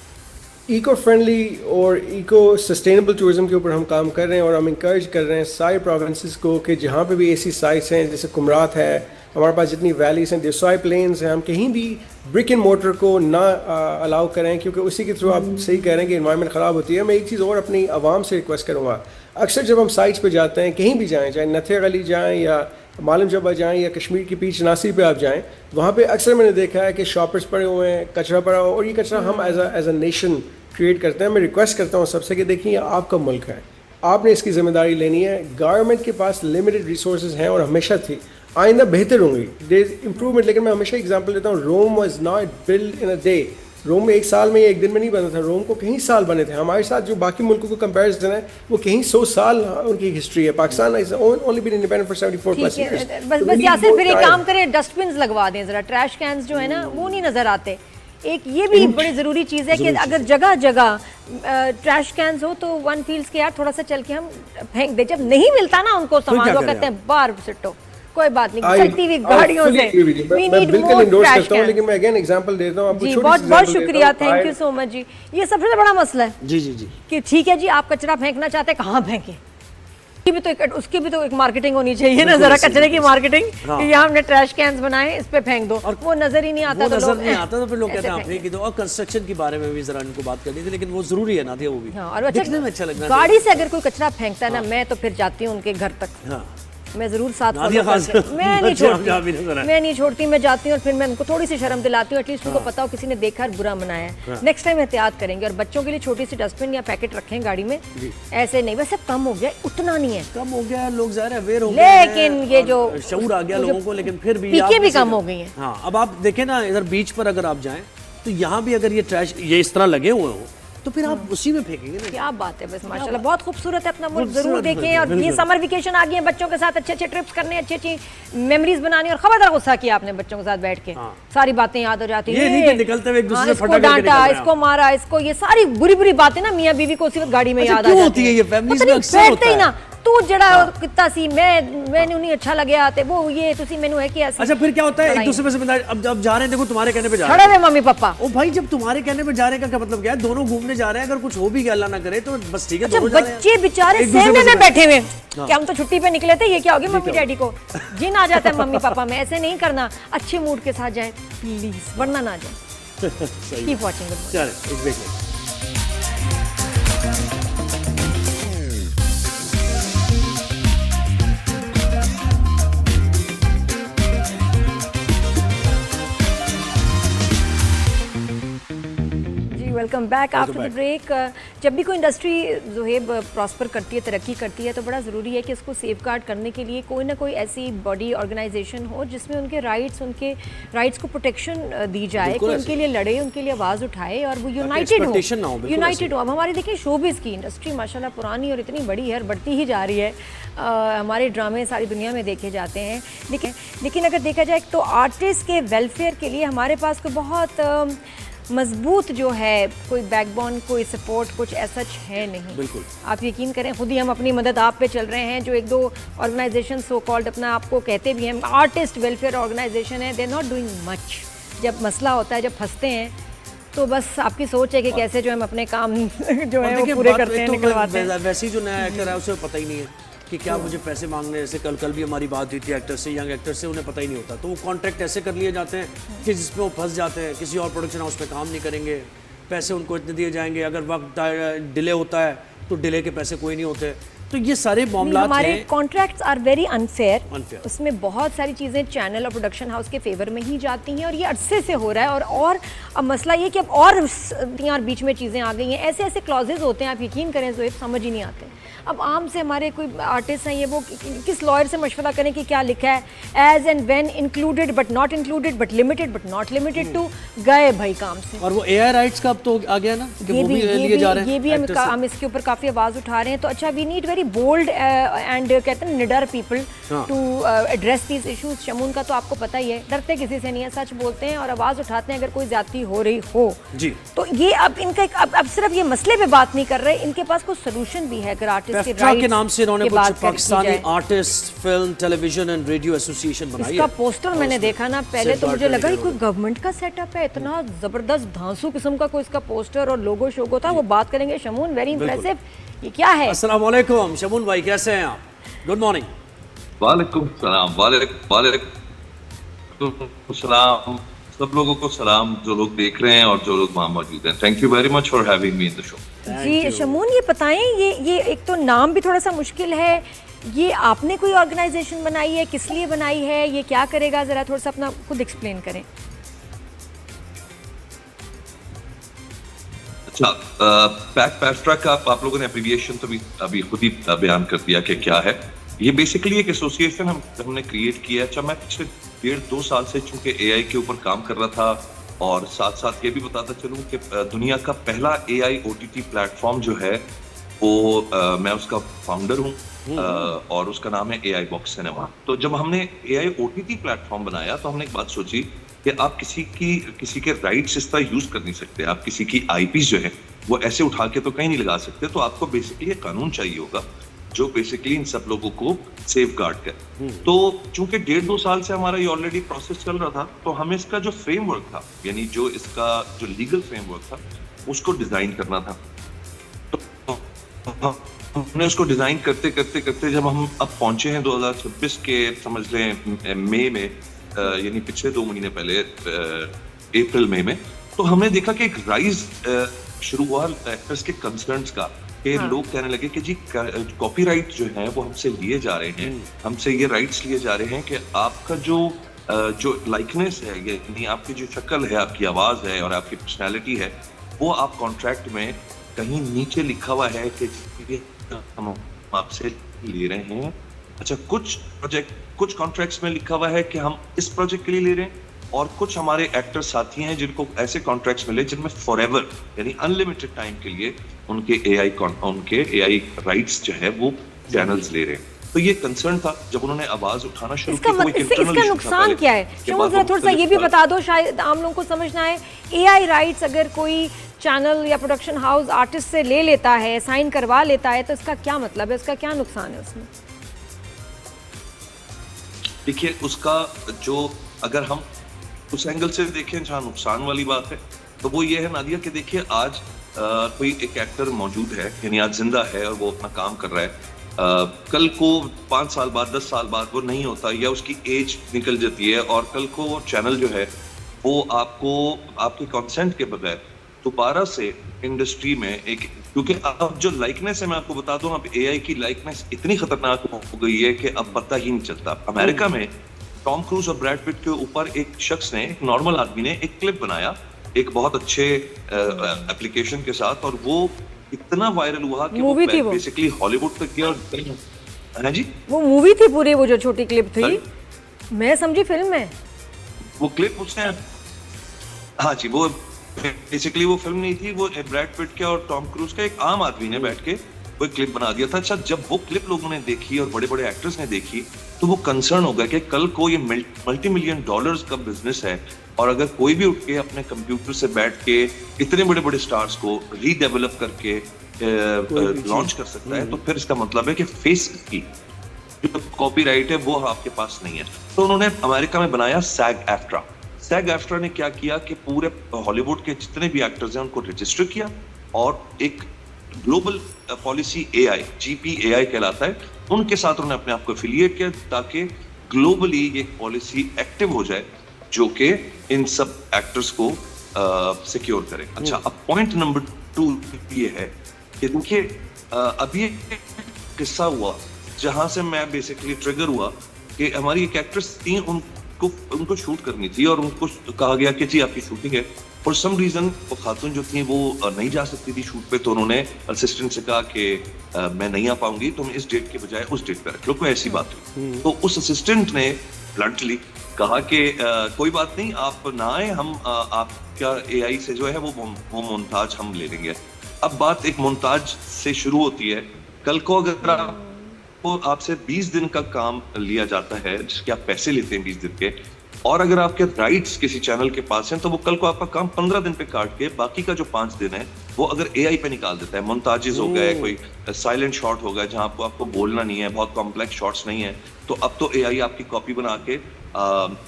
इको फ्रेंडली और इको सस्टेनेबल टूरिज्म के ऊपर हम काम कर रहे हैं और हम इंकरेज कर रहे हैं सारे प्रोविंसेस को कि जहाँ पे भी ऐसी साइट्स हैं जैसे कुमरात है, हमारे पास जितनी वैलीज हैं, देसाई प्लेन्स हैं, हम कहीं भी ब्रिक एंड मोटर को ना अलाउ करें, क्योंकि उसी के थ्रू आप सही कह रहे हैं कि इन्वायरमेंट ख़राब होती है। मैं एक चीज़ और अपनी आवाम से रिक्वेस्ट करूँगा, अक्सर जब हम साइट्स पे जाते हैं, कहीं भी जाएँ, चाहे नथे गली जाएँ या मालम जबा जाएँ या कश्मीर की पीच नासिर पे आप जाएँ, वहाँ पे अक्सर मैंने देखा है कि शॉपर्स पड़े हुए हैं, कचरा पड़ा हुआ, और ये कचरा हम एज अ नेशन क्रिएट करते हैं। मैं रिक्वेस्ट करता हूँ सबसे कि देखिए ये आपका मुल्क है, आपने इसकी जिम्मेदारी लेनी है। गवर्नमेंट के पास लिमिटेड रिसोर्सेज हैं और हमेशा थी, आइंदा बेहतर होंगी, देयर इज इम्प्रूवमेंट। लेकिन मैं हमेशा एग्जांपल देता हूँ, Rome was not build in a day. Rome में एक साल में या एक दिन में नहीं बना था, रोम को कहीं साल बने थे। हमारे साथ जो बाकी मुल्कों को कंपैरिजन है वो कहीं 100 साल उनकी हिस्ट्री है। Pakistan is only been independent for 74+ years. बस यासिर फिर एक काम करें, डस्टबिन्स लगवा दें जरा, ट्रैश कैंस जो है ना वो नहीं नजर आते। एक ये भी बड़ी ज़रूरी चीज़ है कि अगर जगह जगह ट्रैश कैंस हो तो वन फील्स के यार थोड़ा सा चल के हम फेंक दे, जब नहीं मिलता ना उनको सामान वो कहते हैं बाहर सिटो, कोई बात नहीं, चलती हुई गाड़ियों से मैं बिल्कुल इंडोर्स करता हूं, लेकिन मैं अगेन एग्जांपल देता हूं आपको। जी बहुत बहुत शुक्रिया, थैंक यू सो मच जी। ये सबसे बड़ा मसला है जी जी जी कि ठीक है जी आप कचरा फेंकना चाहते हैं, कहाँ फेंकें, उसकी भी तो एक मार्केटिंग होनी चाहिए ना, जरा कचरे की मार्केटिंग कि यहाँ हमने ट्रैश कैंस बनाए, इस पे फेंक दो, और वो नजर ही नहीं आता, वो नजर नहीं आता तो फिर लोग कहते हैं आप फेंक दो। और कंस्ट्रक्शन के बारे में भी जरा इनको बात करनी थी, लेकिन वो जरूरी है ना, वो भी और दिखने में अच्छा लगना। गाड़ी से अगर कोई कचरा फेंकता है ना, मैं तो फिर जाती हूँ उनके घर तक, मैं जरूर साथ मैं नहीं छोड़ती, मैं जाती हूँ और फिर मैं उनको थोड़ी सी शर्म दिलाती हूँ, एटलीस्ट उनको पता हो किसी ने देखा बुरा मनाया है, नेक्स्ट टाइम एहतियात करेंगे। और बच्चों के लिए छोटी सी डस्टबिन या पैकेट रखें गाड़ी में, ऐसे नहीं, वैसे कम हो गया, उतना नहीं है, कम हो गया, लोग ज़्यादा अवेयर हो गए, लेकिन ये जो शऊर आ गया लोगों को, लेकिन फिर भी पीके भी कम हो गई हैं। हाँ, अब आप देखें ना, इधर बीच पर अगर आप जाएं तो यहाँ भी अगर ये ट्रैश ये इस तरह लगे हुए हो तो फिर आप उसी में फेंकेंगे ना। क्या बात है, बस माशाल्लाह बहुत खूबसूरत है अपना मुल्क, जरूर देखें। और ये समर वेकेशन आ गई है, बच्चों के साथ अच्छे अच्छे ट्रिप्स करने, अच्छी अच्छी मेमोरीज बनानी, और खबरदार गुस्सा किया आपने बच्चों के साथ बैठ के, सारी बातें याद हो जाती है। ये निकलते हुए एक दूसरे से फटा डांटा, इसको मारा, इसको, ये सारी बुरी बुरी बातें ना मियाँ बीवी को उसी वक्त गाड़ी में याद आ जाती है। ये फैमिलीज में अक्सर होता है ना, तू जड़ा कितना सी मैं नहीं अच्छा लगे आते वो ये तुसी मेनू है कि ऐसे। अच्छा फिर क्या होता है, एक दूसरे पे जिम्मेदारी, अब जा रहे हैं, देखो तुम्हारे कहने पे जा रहे हैं, खड़े हुए मम्मी पापा, ओ भाई जब तुम्हारे कहने पे जा रहे हैं का मतलब क्या है, दोनों घूमने जा रहे हैं, अगर कुछ हो भी गया अल्लाह ना करे तो बस ठीक है। अच्छा बच्चे बेचारे सहने में बैठे हुए कि हम तो छुट्टी पे निकले थे, ये क्या हो गया मम्मी डैडी को जिन आ जाता है मम्मी पापा में, ऐसे नहीं करना, अच्छे मूड के साथ जाए प्लीज, वरना ना जाए। Keep watching. Welcome back after the break. जब भी कोई इंडस्ट्री ज़ुहैब प्रॉस्पर करती है, तरक्की करती है, तो बड़ा ज़रूरी है कि उसको सेफ गार्ड करने के लिए कोई ना कोई ऐसी बॉडी ऑर्गेनाइजेशन हो जिसमें उनके राइट्स को प्रोटेक्शन दी जाए, कोई उनके लिए लड़े, उनके लिए आवाज़ उठाए और वो यूनाइटेड हो। अब हमारी देखिए शोबिज़ की इंडस्ट्री माशाल्लाह पुरानी और इतनी बड़ी है और बढ़ती ही जा रही है, हमारे ड्रामे सारी दुनिया में देखे जाते हैं, लेकिन अगर देखा जाए तो आर्टिस्ट के वेलफेयर के लिए हमारे पास कोई बहुत मजबूत जो है कोई बैकबोन, कोई सपोर्ट कुछ ऐसा है नहीं। बिल्कुल आप यकीन करें, खुद ही हम अपनी मदद आप पे चल रहे हैं, जो एक दो ऑर्गेनाइजेशन सो कॉल्ड अपना आपको कहते भी हैं आर्टिस्ट वेलफेयर ऑर्गेनाइजेशन है, they are not doing much. जब मसला होता है, जब फंसते हैं, तो बस आपकी सोच है कि कैसे जो हम अपने काम जो है वो पूरे करते हैं, निकलवाते हैं। वैसे ही जो नया एक्टर है उसे पता ही नहीं है कि क्या मुझे पैसे मांगने, जैसे कल भी हमारी बात हुई थी एक्टर से, यंग एक्टर से, उन्हें पता ही नहीं होता, तो वो कॉन्ट्रैक्ट ऐसे कर लिए जाते हैं कि जिसमें वो फंस जाते हैं, किसी और प्रोडक्शन हाउस पे काम नहीं करेंगे, पैसे उनको इतने दिए जाएंगे, अगर वक्त डिले होता है तो डिले के पैसे कोई नहीं होते, तो ये सारे मामला हमारे कॉन्ट्रैक्ट्स आर वेरी अनफेयर। उसमें बहुत सारी चीज़ें चैनल और प्रोडक्शन हाउस के फेवर में ही जाती हैं और ये अरसे से हो रहा है। और अब मसला ये कि अब और बीच में चीज़ें आ गई हैं, ऐसे ऐसे क्लॉजेज होते हैं, आप यकीन करें ज़ोएब समझ ही नहीं आते। अब आम से हमारे कोई आर्टिस्ट हैं, ये वो किस लॉयर से मशवरा करें कि क्या लिखा है, as and when, included but not included, but limited but not limited to, गए भाई काम से। और वो एआई राइट्स का अब तो आ गया ना, कि वो भी लिए जा रहे हैं, ये भी हम इसके ऊपर काफ़ी आवाज़ उठा रहे हैं। तो अच्छा, we need very bold and कहते हैं निडर people to address these issues. Shamoon का तो आपको पता ही है, डरते किसी से नहीं है, सच बोलते हैं और आवाज़ उठाते हैं अगर कोई ज्यादती हो रही हो जी। तो ये अब इनका अब सिर्फ ये मसले पे बात नहीं कर रहे, इनके पास कुछ सोल्यूशन भी है। अगर आर्टिस्ट इसके पेफ्ट्रा के rights नाम से इन्होंने की कुछ बात की पाकिस्तानी जाए। Artist film television and radio association बनाई इसका है। पोस्टर और मैंने उसमें देखा ना, पहले तो Safeguard मुझे लगा ये करने कोई के गवर्नमेंट का सेटअप है, इतना जबरदस्त धांसू किस्म का कोई इसका पोस्टर और लोगो शोगो था। वो बात करेंगे शमून, वेरी इंप्रेसिव। ये क्या है? अस्सलाम वालेकुम शमून भाई, कैसे हैं आप? Good morning. वालेकुम सलाम, वालेकुम सलाम, सब लोगों को सलाम जो लोग देख रहे हैं और जो लोग वहाँ मौजूद हैं। Thank you very much for having me in the show. जी शमून, ये बताएं, ये एक तो नाम भी थोड़ा सा मुश्किल है, ये आपने कोई ऑर्गेनाइजेशन बनाई है, किस लिए बनाई है, ये क्या करेगा, जरा थोड़ा सा अपना खुद एक्सप्लेन करें। अच्छा, पेफ्ट्रा का आप लोगों ने एब्रिविएशन तो अभी खुद ही बयान कर दिया कि क्या है। ये बेसिकली एक एसोसिएशन हमने क्रिएट किया है। अच्छा, मैं पिछले 1.5-2 साल से चूंकि एआई के ऊपर काम कर रहा था और साथ साथ ये भी बताता चलूं कि दुनिया का पहला एआई ओटीटी प्लेटफॉर्म जो है वो मैं उसका फाउंडर हूँ और उसका नाम है एआई बॉक्स सिनेमा। तो जब हमने एआई ओटीटी प्लेटफॉर्म बनाया तो हमने एक बात सोची कि आप किसी के राइट्स इस तरह यूज कर नहीं सकते, आप किसी की आईपीज जो है वो ऐसे उठा के तो कहीं नहीं लगा सकते। तो आपको बेसिकली एक कानून चाहिए होगा जो बेसिकली इन सब लोगों को सेफ गार्ड करे। तो चूंकि 1.5-2 साल से हमारा ये ऑलरेडी प्रोसेस चल रहा था, तो हमें इसका जो फ्रेमवर्क था, यानी जो इसका जो लीगल फ्रेमवर्क था, उसको डिजाइन करना था। तो हमने उसको डिजाइन करते करते करते जब हम अब पहुंचे हैं 2026 के समझ लें मई में, यानी पिछले 2 महीने पहले अप्रैल मई में, तो हमने देखा कि एक राइज शुरू हुआ एक्टर्स के कंसर्न्स का कि लोग कहने लगे कि जी कॉपीराइट जो है वो हमसे लिए जा रहे हैं, हमसे ये राइट्स लिए जा रहे हैं कि आपका जो लाइकनेस है, यानी आपकी जो शक्ल है, आपकी आवाज है और आपकी पर्सनैलिटी है, वो आप कॉन्ट्रैक्ट में कहीं नीचे लिखा हुआ है कि हम आपसे ले रहे हैं। अच्छा, कुछ कॉन्ट्रैक्ट्स में लिखा हुआ है कि हम इस प्रोजेक्ट के लिए ले रहे हैं, और कुछ हमारे एक्टर साथी हैं जिनको ऐसे कॉन्ट्रैक्ट्स मिले जिनमें फॉरएवर यानी अनलिमिटेड टाइम के लिए उनके एआई राइट्स जो है वो चैनल्स ले रहे हैं। तो ये कंसर्न था जब उन्होंने आवाज उठाना शुरू की। इसका नुकसान क्या है शमून, जरा थोड़ा सा ये भी बता दो, शायद आम लोगों को समझना है। एआई राइट्स अगर कोई चैनल या प्रोडक्शन हाउस आर्टिस्ट से ले लेता है, साइन करवा लेता है, तो इसका क्या मतलब है, इसका क्या नुकसान है उसमें? देखिए, उसका जो अगर हम उस एंगल से देखें जहाँ नुकसान वाली बात है, तो वो ये है नादिया कि देखिए आज कोई एक एक्टर मौजूद है, यानी आज जिंदा है और वो अपना काम कर रहा है, कल को 5 साल बाद 10 साल बाद वो नहीं होता या उसकी एज निकल जाती है और कल को वो चैनल जो है वो आपको आपके कंसेंट के बगैर दोबारा से इंडस्ट्री में एक, क्योंकि अब जो लाइकनेस है मैं आपको बता दूं, अब एआई की लाइकनेस इतनी खतरनाक हो गई है कि अब पता ही नहीं चलता। अमेरिका में टॉम क्रूज और ब्रैड पिट के ऊपर एक शख्स ने, एक नॉर्मल आदमी ने एक क्लिप बनाया एक बहुत अच्छे एप्लीकेशन के साथ, और वो इतना वायरल हुआ कि वो बेसिकली हॉलीवुड तक गया। और जी वो मूवी थी पूरी, वो जो छोटी क्लिप थी, मैं समझी फिल्म है वो क्लिप उसने। हाँ जी, वो बेसिकली वो फिल्म नहीं थी, वो ब्रैड पिट के और टॉम क्रूज का एक आम आदमी ने बैठ के वो क्लिप बना दिया था। अच्छा, जब वो क्लिप लोगों ने देखी और बड़े बड़े एक्टर्स ने देखी तो वो कंसर्न हो गया कि कल को ये $multi-million का बिजनेस है, और अगर कोई भी उठ के अपने कंप्यूटर से बैठ के इतने बड़े बड़े स्टार्स को रीडेवलप करके लॉन्च कर सकता है, तो फिर इसका मतलब है कि फेस की जो कॉपीराइट है वो आपके पास नहीं है। तो उन्होंने अमेरिका में बनाया SAG-AFTRA। SAG-AFTRA ने क्या किया कि पूरे हॉलीवुड के जितने भी एक्टर्स हैं उनको रजिस्टर किया और एक ग्लोबल पॉलिसी AI, GPAI कहलाता है, उनके साथ उन्होंने अपने आप को एफिलिएट किया ताकि ग्लोबली ये पॉलिसी एक्टिव हो जाए जो कि इन सब एक्टर्स को सिक्योर करे। अच्छा, अब पॉइंट नंबर 2 ये है कि देखिए अभी एक किस्सा हुआ जहां से मैं बेसिकली ट्रिगर हुआ कि हमारी एक एक्ट्रेस थी, उनको शूट करनी थी और उनको कहा गया कि जी आपकी शूटिंग है। फॉर सम रीजन वो खातून जो थी वो नहीं जा सकती थी शूट पे, तो उन्होंने असिस्टेंट से कहा कि मैं नहीं आ पाऊंगी, तुम इस डेट के बजाय उस डेट पे रख लो। कोई ऐसी बात हुई तो उस असिस्टेंट ने ब्लंटली कहा कि कोई बात नहीं, आप ना आए, हम आपका एआई से जो है वो मोन्ताज हम ले लेंगे। अब बात एक मोन्ताज से शुरू होती है। कल को अगर आपसे 20 दिन का काम लिया जाता है जिसके आप पैसे लेते हैं 20 दिन के, और अगर आपके राइट्स किसी चैनल के पास हैं तो वो कल को आपका काम 15 दिन पे काट के बाकी का जो 5 दिन है वो अगर एआई पे निकाल देता है। मोन्ताजेस हो गए, कोई साइलेंट शॉट हो गया जहां आपको बोलना नहीं है, बहुत कॉम्प्लेक्स शॉट्स नहीं है, तो अब तो एआई आपकी कॉपी बना के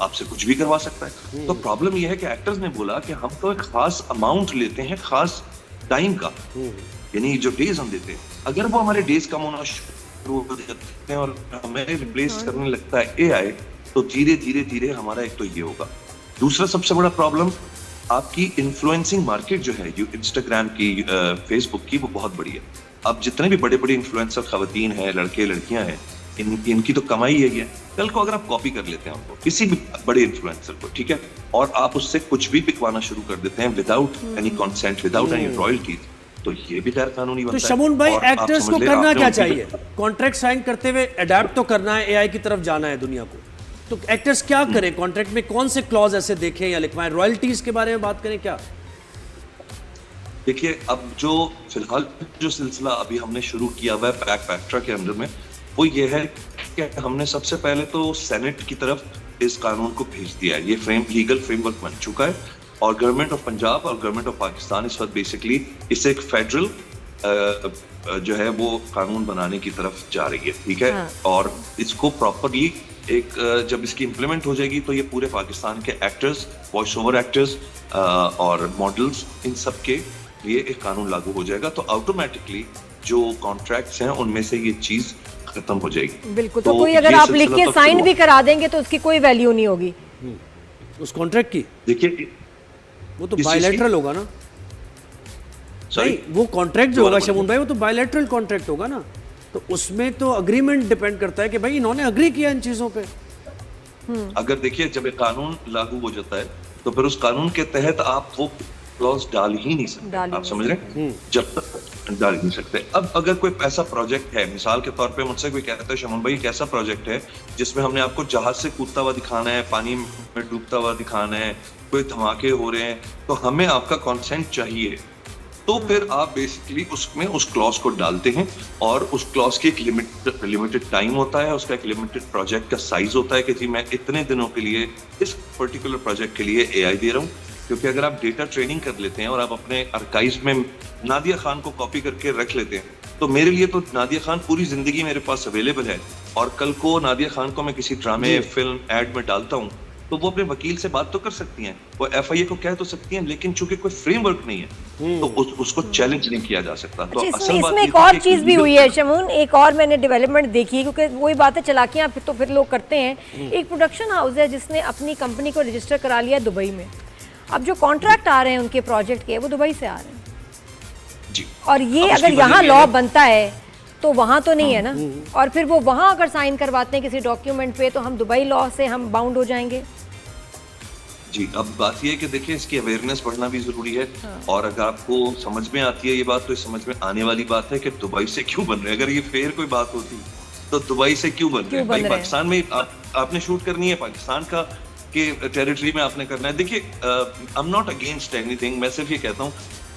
आपसे कुछ भी करवा सकता है। तो प्रॉब्लम ये है कि एक्टर्स ने बोला कि हम तो एक खास अमाउंट लेते हैं, खास टाइम का, यानी जो डेज हम देते हैं, अगर वो हमारे डेज कम होना शुरू हो जाते हैं और हमें रिप्लेस करने लगता है एआई, तो धीरे धीरे धीरे हमारा एक तो ये होगा। दूसरा सबसे बड़ा प्रॉब्लम, आपकी इन्फ्लुएंसिंग मार्केट जो है, जो इंस्टाग्राम की, फेसबुक की, वो बहुत बड़ी है। अब जितने भी बड़े बड़े इन्फ्लुएंसर खवातीन हैं, लड़के लड़कियां हैं, इनकी तो कमाई यही है। कल को अगर आप कॉपी कर लेते हैं उनको, किसी भी बड़े इन्फ्लुएंसर को, ठीक है, और आप उससे कुछ भी पिकवाना शुरू कर देते हैं without any consent, without any royalties, तो ये भी गैर कानूनी बनता तो है। शमून भाई, और आप एक्टर्स समझ को लें, करना आपने क्या उनकी- चाहिए? कॉन्ट्रैक्ट साइन करते हुए अडेप्ट तो करना है, एआई की तरफ जाना है दुनिया को, तो एक्टर्स क्या करें? कॉन्ट्रैक्ट में कौन से क्लॉज ऐसे देखें या लिखवाएं? रॉयल्टीज के बारे में बात करें क्या? देखिए, अब जो फिलहाल जो सिलसिला अभी हमने शुरू किया हुआ है पैक पैक्ट्रा के अंदर में, वो ये है कि हमने सबसे पहले तो सेनेट की तरफ इस कानून को भेज दिया है। ये लीगल फ्रेमवर्क बन चुका है और गवर्नमेंट ऑफ पंजाब और गवर्नमेंट ऑफ पाकिस्तान इस वक्त बेसिकली इसे एक फेडरल जो है वो कानून बनाने की तरफ जा रही है, ठीक है। हाँ। और इसको प्रॉपरली एक जब इसकी इम्प्लीमेंट हो जाएगी तो ये पूरे पाकिस्तान के एक्टर्स, वॉइस ओवर एक्टर्स और मॉडल्स, इन सब के लिए एक कानून लागू हो जाएगा। तो ऑटोमेटिकली जो कॉन्ट्रैक्ट्स हैं उनमें से ये चीज खत्म हो जाएगी। बिल्कुल, तो कोई अगर ये आप लिख सिलसिला के तो साइन शुरू भी करा देंगे तो उसकी कोई वैल्यू नहीं होगी उस कॉन्ट्रैक्ट की? देखिए, वो तो किस चीज़ की? बायलैटरल होगा ना? सॉरी, नहीं, वो कॉन्ट्रैक्ट जो दोबारा होगा बोलिए। शमून भाई, वो तो बायलैटरल कॉन्ट्रैक्ट होगा ना, तो उसमें तो अग्रीमेंट डिपेंड करता है कि भाई इन्होंने अग्री किया इन चीजों पे। अगर देखिए जब एक कानून लागू हो जाता है तो फिर उस कानून के तहत आप वो क्लॉज डाल ही नहीं सकते। डाल ही आप नहीं समझ रहे हैं? जब तक डाल ही नहीं सकते। अब अगर कोई ऐसा प्रोजेक्ट है, मिसाल के तौर पे मुझसे कोई कहता है शमून भाई एक ऐसा प्रोजेक्ट है जिसमें हमने आपको जहाज से कूदता हुआ दिखाना है, पानी में डूबता हुआ दिखाना है, कोई धमाके हो रहे हैं, तो हमें आपका कंसेंट चाहिए, तो फिर आप बेसिकली उसमें उस क्लॉज को डालते हैं और उस क्लॉज की एक लिमिटेड टाइम होता है, उसका एक लिमिटेड प्रोजेक्ट का साइज होता है कि जी मैं इतने दिनों के लिए इस पर्टिकुलर प्रोजेक्ट के लिए एआई दे रहा हूँ। क्योंकि अगर आप डेटा ट्रेनिंग कर लेते हैं और आप अपने आर्काइव में नादिया खान को कॉपी करके रख लेते हैं, तो मेरे लिए तो नादिया खान पूरी जिंदगी मेरे पास अवेलेबल है, और कल को नादिया खान को मैं किसी ड्रामे, फिल्म, एड में डालता हूँ तो वो अपने वकील से बात तो कर सकती हैं, वो एफआईए को कह तो सकती हैं, लेकिन चूंकि कोई फ्रेमवर्क नहीं है तो उसको चैलेंज नहीं किया जा सकता। तो अच्छा, असल बात इसमें ये एक थी और कि चीज भी हुई है शमून, एक और मैंने डेवलपमेंट देखी है, क्योंकि वही बात है, चलाकियां फिर लोग करते हैं। एक प्रोडक्शन हाउस है जिसने अपनी कंपनी को रजिस्टर करा लिया दुबई में। अब जो कॉन्ट्रैक्ट आ रहे हैं उनके प्रोजेक्ट के, वो दुबई से आ रहे हैं, जी। और ये अब उसकी अगर यहाँ वजह ये लॉ है- बनता है तो वहाँ तो नहीं है ना, और फिर वो वहाँ अगर साइन करवाते हैं किसी डॉक्यूमेंट पे तो हम दुबई लॉ से हम बाउंड हो जाएंगे। जी, अब बात यह है कि देखिए इसकी अवेयरनेस बढ़ना भी जरूरी है। और अगर आपको समझ में आती है ये बात, तो इस समझ में आने वाली बात है कि दुबई से क्यों बन रहे हैं। अगर ये फेयर कोई बात होती तो दुबई से क्यों बन रहे हैं? भाई पाकिस्तान में आपने शूट करनी है, पाकिस्तान का के टेरिटरी में आपने करना है। देखिए, I am not against anything, मैं सिर्फ ये कहता हूँ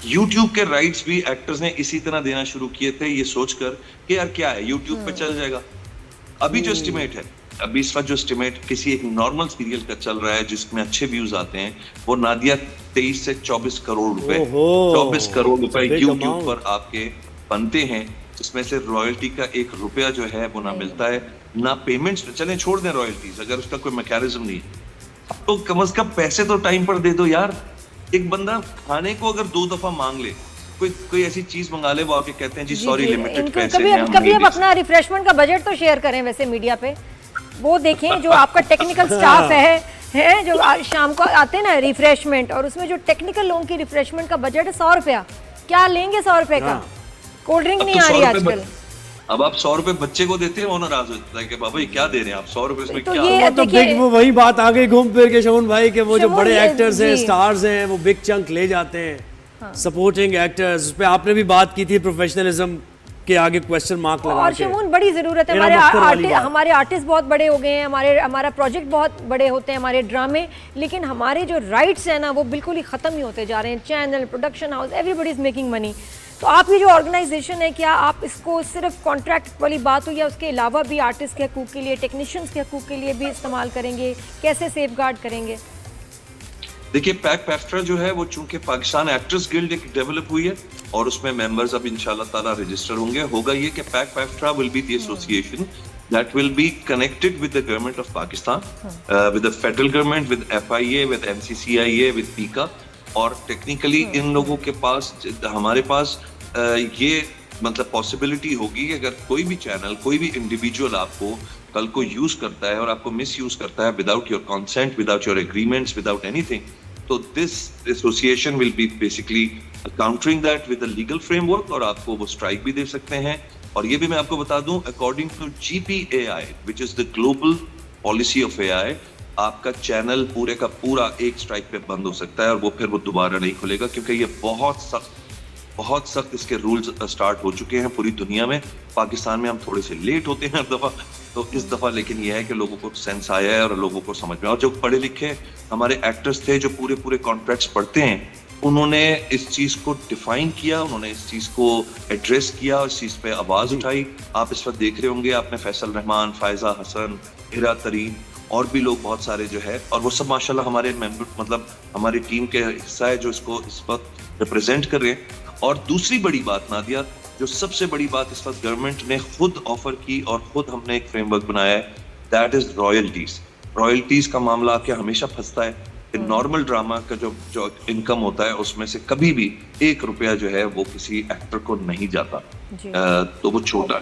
यूट्यूब के राइट्स भी एक्टर्स ने इसी तरह देना शुरू किए थे, ये सोचकर कि यार क्या है, यूट्यूब पे चल जाएगा। अभी जो एस्टिमेट है, अभी इस वक्त जो एस्टिमेट किसी एक नॉर्मल सीरियल का चल रहा है जिसमें अच्छे व्यूज आते हैं, वो नादिया 23 से 24 करोड़ रुपए, 24 करोड़ रुपए यूट्यूब पर आपके बनते हैं, जिसमें से रॉयल्टी का 1 रुपया जो है वो ना मिलता है, ना पेमेंट्स। चलें छोड़ दें रॉयल्टीज, अगर उसका कोई मैकेनिज्म नहीं है तो कम से कम पैसे तो टाइम पर दे दो यार। एक बंदा खाने को अगर 2 दफा मांग ले, कोई ऐसी चीज मंगा ले, वो आके कहते हैं जी सॉरी लिमिटेड पैसे कभी हैं, हम कभी नहीं अब दे अपना रिफ्रेशमेंट का बजट तो शेयर करें वैसे मीडिया पे, वो देखें जो आपका टेक्निकल स्टाफ है जो शाम को आते हैं ना रिफ्रेशमेंट, और उसमें जो टेक्निकल लोगों की रिफ्रेशमेंट का बजट है 100 रुपया, क्या लेंगे 100 रुपए का? कोल्ड ड्रिंक नहीं आ रही आजकल। अब आप 100 रुपए बच्चे को देते हैं, वो नाराज होता है कि बाबा ये क्या दे रहे हैं आप, 100 रुपए इसमें तो क्या? ये तो बिग, वो वही बात आ गई घूम फिर के शमून भाई के वो जो शमून, बड़े ये- एक्टर्स हैं, जी। स्टार्स हैं, वो बिग चंक ले जाते हैं। सपोर्टिंग एक्टर्स, उस पे आपने भी बात की थी, प्रोफेशनलिज्म के आगे क्वेश्चन मार्क लगा और के। शमून बड़ी जरूरत है, मेरा मख्तर वाली बात। हमारे आर्टिस्ट बहुत बड़े हो गए हैं, हमारा प्रोजेक्ट बहुत बड़े होते हैं, हमारे ड्रामे, लेकिन हमारे जो राइट्स हैं ना वो बिल्कुल ही खत्म ही होते जा रहे हैं। Channel, production house, everybody is making money. तो आपकी जो ऑर्गेनाइजेशन है, क्या आप इसको सिर्फ कॉन्ट्रैक्ट वाली बात हो या उसके अलावा भी आर्टिस्ट के हकूक़ के लिए, टेक्नीशियंस के हकूक़ के लिए भी इस्तेमाल करेंगे? कैसे सेफगार्ड करेंगे? देखिए, पैग-पैफ्ट्रा जो है वो चूंकि पाकिस्तान एक्टर्स गिल्ड एक डेवलप हुई है और उसमें मेंबर्स अब इंशाल्लाह ताला रजिस्टर होंगे। होगा ये कि पैग-पैफ्ट्रा will be the association that will be connected with the government of Pakistan, with the federal government, with FIA, with MCCIA, with PICA, और टेक्निकली इन लोगों के पास, हमारे पास ये मतलब पॉसिबिलिटी होगी कि अगर कोई भी चैनल, कोई भी इंडिविजुअल आपको कल को यूज करता है और आपको मिस यूज करता है without your consent, without your agreements, without anything, तो this association will be basically countering that with a legal framework, और आपको वो स्ट्राइक भी दे सकते हैं। और ये भी मैं आपको बता दूं, according to GPAI, which is the global policy of AI, आपका चैनल पूरे का पूरा एक स्ट्राइक पे बंद हो सकता है और वो फिर वो दोबारा नहीं खुलेगा, क्योंकि ये बहुत सख्त इसके रूल्स स्टार्ट हो चुके हैं पूरी दुनिया में। पाकिस्तान में हम थोड़े से लेट होते हैं हर दफा, तो इस दफा लेकिन ये है कि लोगों को सेंस आया है और लोगों को समझ में, और जो पढ़े लिखे हमारे एक्टर्स थे जो पूरे कॉन्ट्रैक्ट्स पढ़ते हैं, उन्होंने इस चीज को डिफाइन किया, उन्होंने इस चीज को एड्रेस किया, इस चीज पे आवाज उठाई। आप इस वक्त देख रहे होंगे, आपने फैसल रहमान, फायजा हसन, हिरा तरीन और भी लोग बहुत सारे जो है, और वो सब माशाल्लाह हमारे मेंबर, मतलब हमारी टीम के हिस्सा है जो इसको इस वक्त रिप्रेजेंट कर रहे हैं। और दूसरी बड़ी बात नादिया, जो सबसे बड़ी बात इस वक्त गवर्नमेंट ने खुद ऑफर की और खुद हमने एक फ्रेमवर्क बनाया है, दैट इज रॉयल्टीज। रॉयल्टीज का मामला आके हमेशा फंसता है। नॉर्मल ड्रामा का जो इनकम होता है उसमें से कभी भी 1 रुपया जो है वो किसी एक्टर को नहीं जाता, तो वो छोटा,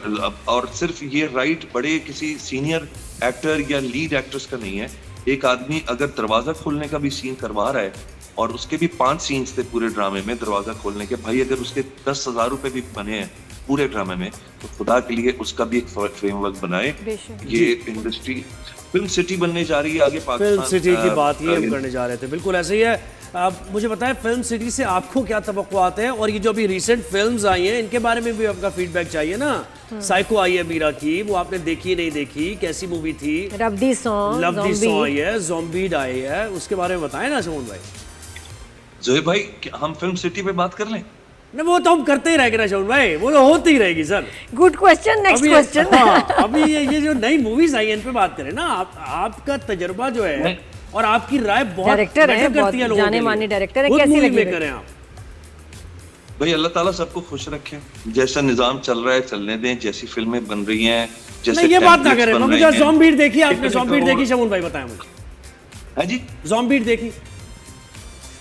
और सिर्फ ये राइट बड़े किसी सीनियर एक्टर या लीड एक्टर्स का नहीं है। एक आदमी अगर दरवाजा खोलने का भी सीन करवा रहा है और उसके भी 5 सीन्स थे पूरे ड्रामे में दरवाजा खोलने के, भाई अगर उसके 10,000 रुपए भी बने हैं पूरे ड्रामे में, तो खुदा के लिए उसका भी एक फ्रेमवर्क बनाए। ये इंडस्ट्री फिल्म सिटी बनने जा रही है आगे पाकिस्तान। फिल्म सिटी की बात ही हम करने जा रहे थे, बिल्कुल ऐसे ही है। मुझे बताएं, फिल्म सिटी से आपको क्या तवक्कुआत हैं, और ये जो अभी रिसेंट फिल्म्स आई हैं इनके बारे में भी आपका फीडबैक चाहिए ना। साइको आई है मीरा की, वो आपने देखी नहीं देखी, कैसी मूवी थी? लवदी सॉन्ग आई है, ज़ॉम्बीड आई है, उसके बारे में बताएं ना शमून भाई। जोहेब भाई, हम फिल्म सिटी पे बात कर लें? नहीं, वो तो हम करते ही रहेंगे ना शमून भाई, वो तो होती ही रहेगी sir. Good question, next question. अभी ये जो नई मूवीज आई है इन पे बात करें ना। आपका तजुर्बा जो है और आपकी राय बहुत डायरेक्टर है, बहुत जाने माने डायरेक्टर है, कैसी लगी करें आप? भाई अल्लाह ताला सबको खुश रखे, जैसा निजाम चल रहा है चलने दें, जैसी फिल्में बन रही हैं, जैसे ये बात ना करें। मुझे ज़ॉम्बीड देखी आपने? ज़ॉम्बीड देखी शमून भाई, बताएं मुझे। हाँ जी, ज़ॉम्बीड देखी?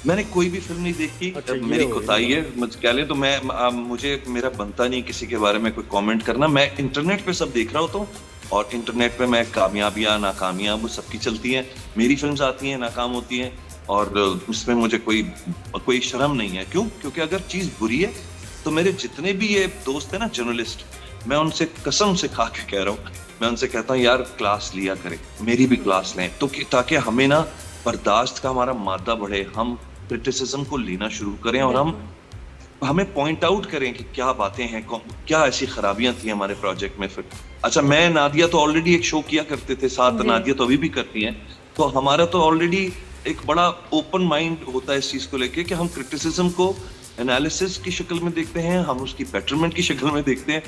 मैंने कोई भी फिल्म नहीं देखी। अच्छा, मेरी कोताही है, मुझे कह लें तो मैं मुझे मेरा बनता नहीं किसी के बारे में कोई कमेंट करना। मैं इंटरनेट पे सब देख रहा होता हूँ और इंटरनेट पे मैं कामयाबियां नाकामियां वो सबकी चलती हैं, मेरी फिल्म्स आती हैं, नाकाम होती हैं, और उसमें मुझे कोई शर्म नहीं है। क्यों? क्योंकि अगर चीज बुरी है तो मेरे जितने भी ये दोस्त हैं ना जर्नलिस्ट, मैं उनसे कसम से खा के कह रहा हूँ, मैं उनसे कहता हूँ यार क्लास लिया करें, मेरी भी क्लास लें, तो ताकि हमें ना बर्दाश्त का हमारा मादा बढ़े, हम क्रिटिसिज्म को लेना शुरू करें और हमें पॉइंट आउट करें कि क्या बातें हैं, क्या ऐसी खराबियां थी हमारे प्रोजेक्ट में। फिर अच्छा, मैं नादिया तो ऑलरेडी एक शो किया करते थे साथ, नादिया तो अभी भी करती हैं, तो हमारा तो ऑलरेडी एक बड़ा ओपन माइंड होता है इस चीज को लेके कि हम क्रिटिसिज्म को एनालिसिस की शक्ल में देखते हैं, हम उसकी बेटरमेंट की शक्ल में देखते हैं।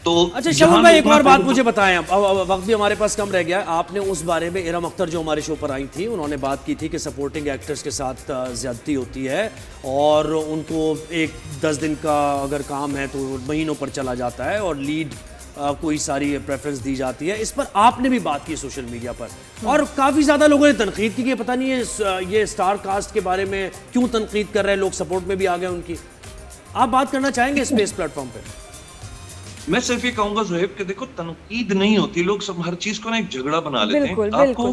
तो अच्छा शमून भाई, एक और बात मुझे बताएं, अब वक्त भी हमारे पास कम रह गया। आपने उस बारे में, इरम अख्तर जो हमारे शो पर आई थी, उन्होंने बात की थी कि सपोर्टिंग एक्टर्स के साथ ज्यादती होती है और उनको एक 10 दिन का अगर काम है तो महीनों पर चला जाता है और लीड कोई सारी प्रेफरेंस दी जाती है। इस पर आपने भी बात की सोशल मीडिया पर, और काफ़ी ज़्यादा लोगों ने तनकीद की कि पता नहीं ये स्टार कास्ट के बारे में क्यों तनकीद कर रहे हैं, लोग सपोर्ट में भी आ गए उनकी। आप बात करना चाहेंगे स्पेस प्लेटफॉर्म पे? मैं सिर्फ ये कहूंगा ज़ोहेब कि देखो, तनकीद नहीं होती, लोग सब हर चीज को ना एक झगड़ा बना लेते हैं। आपको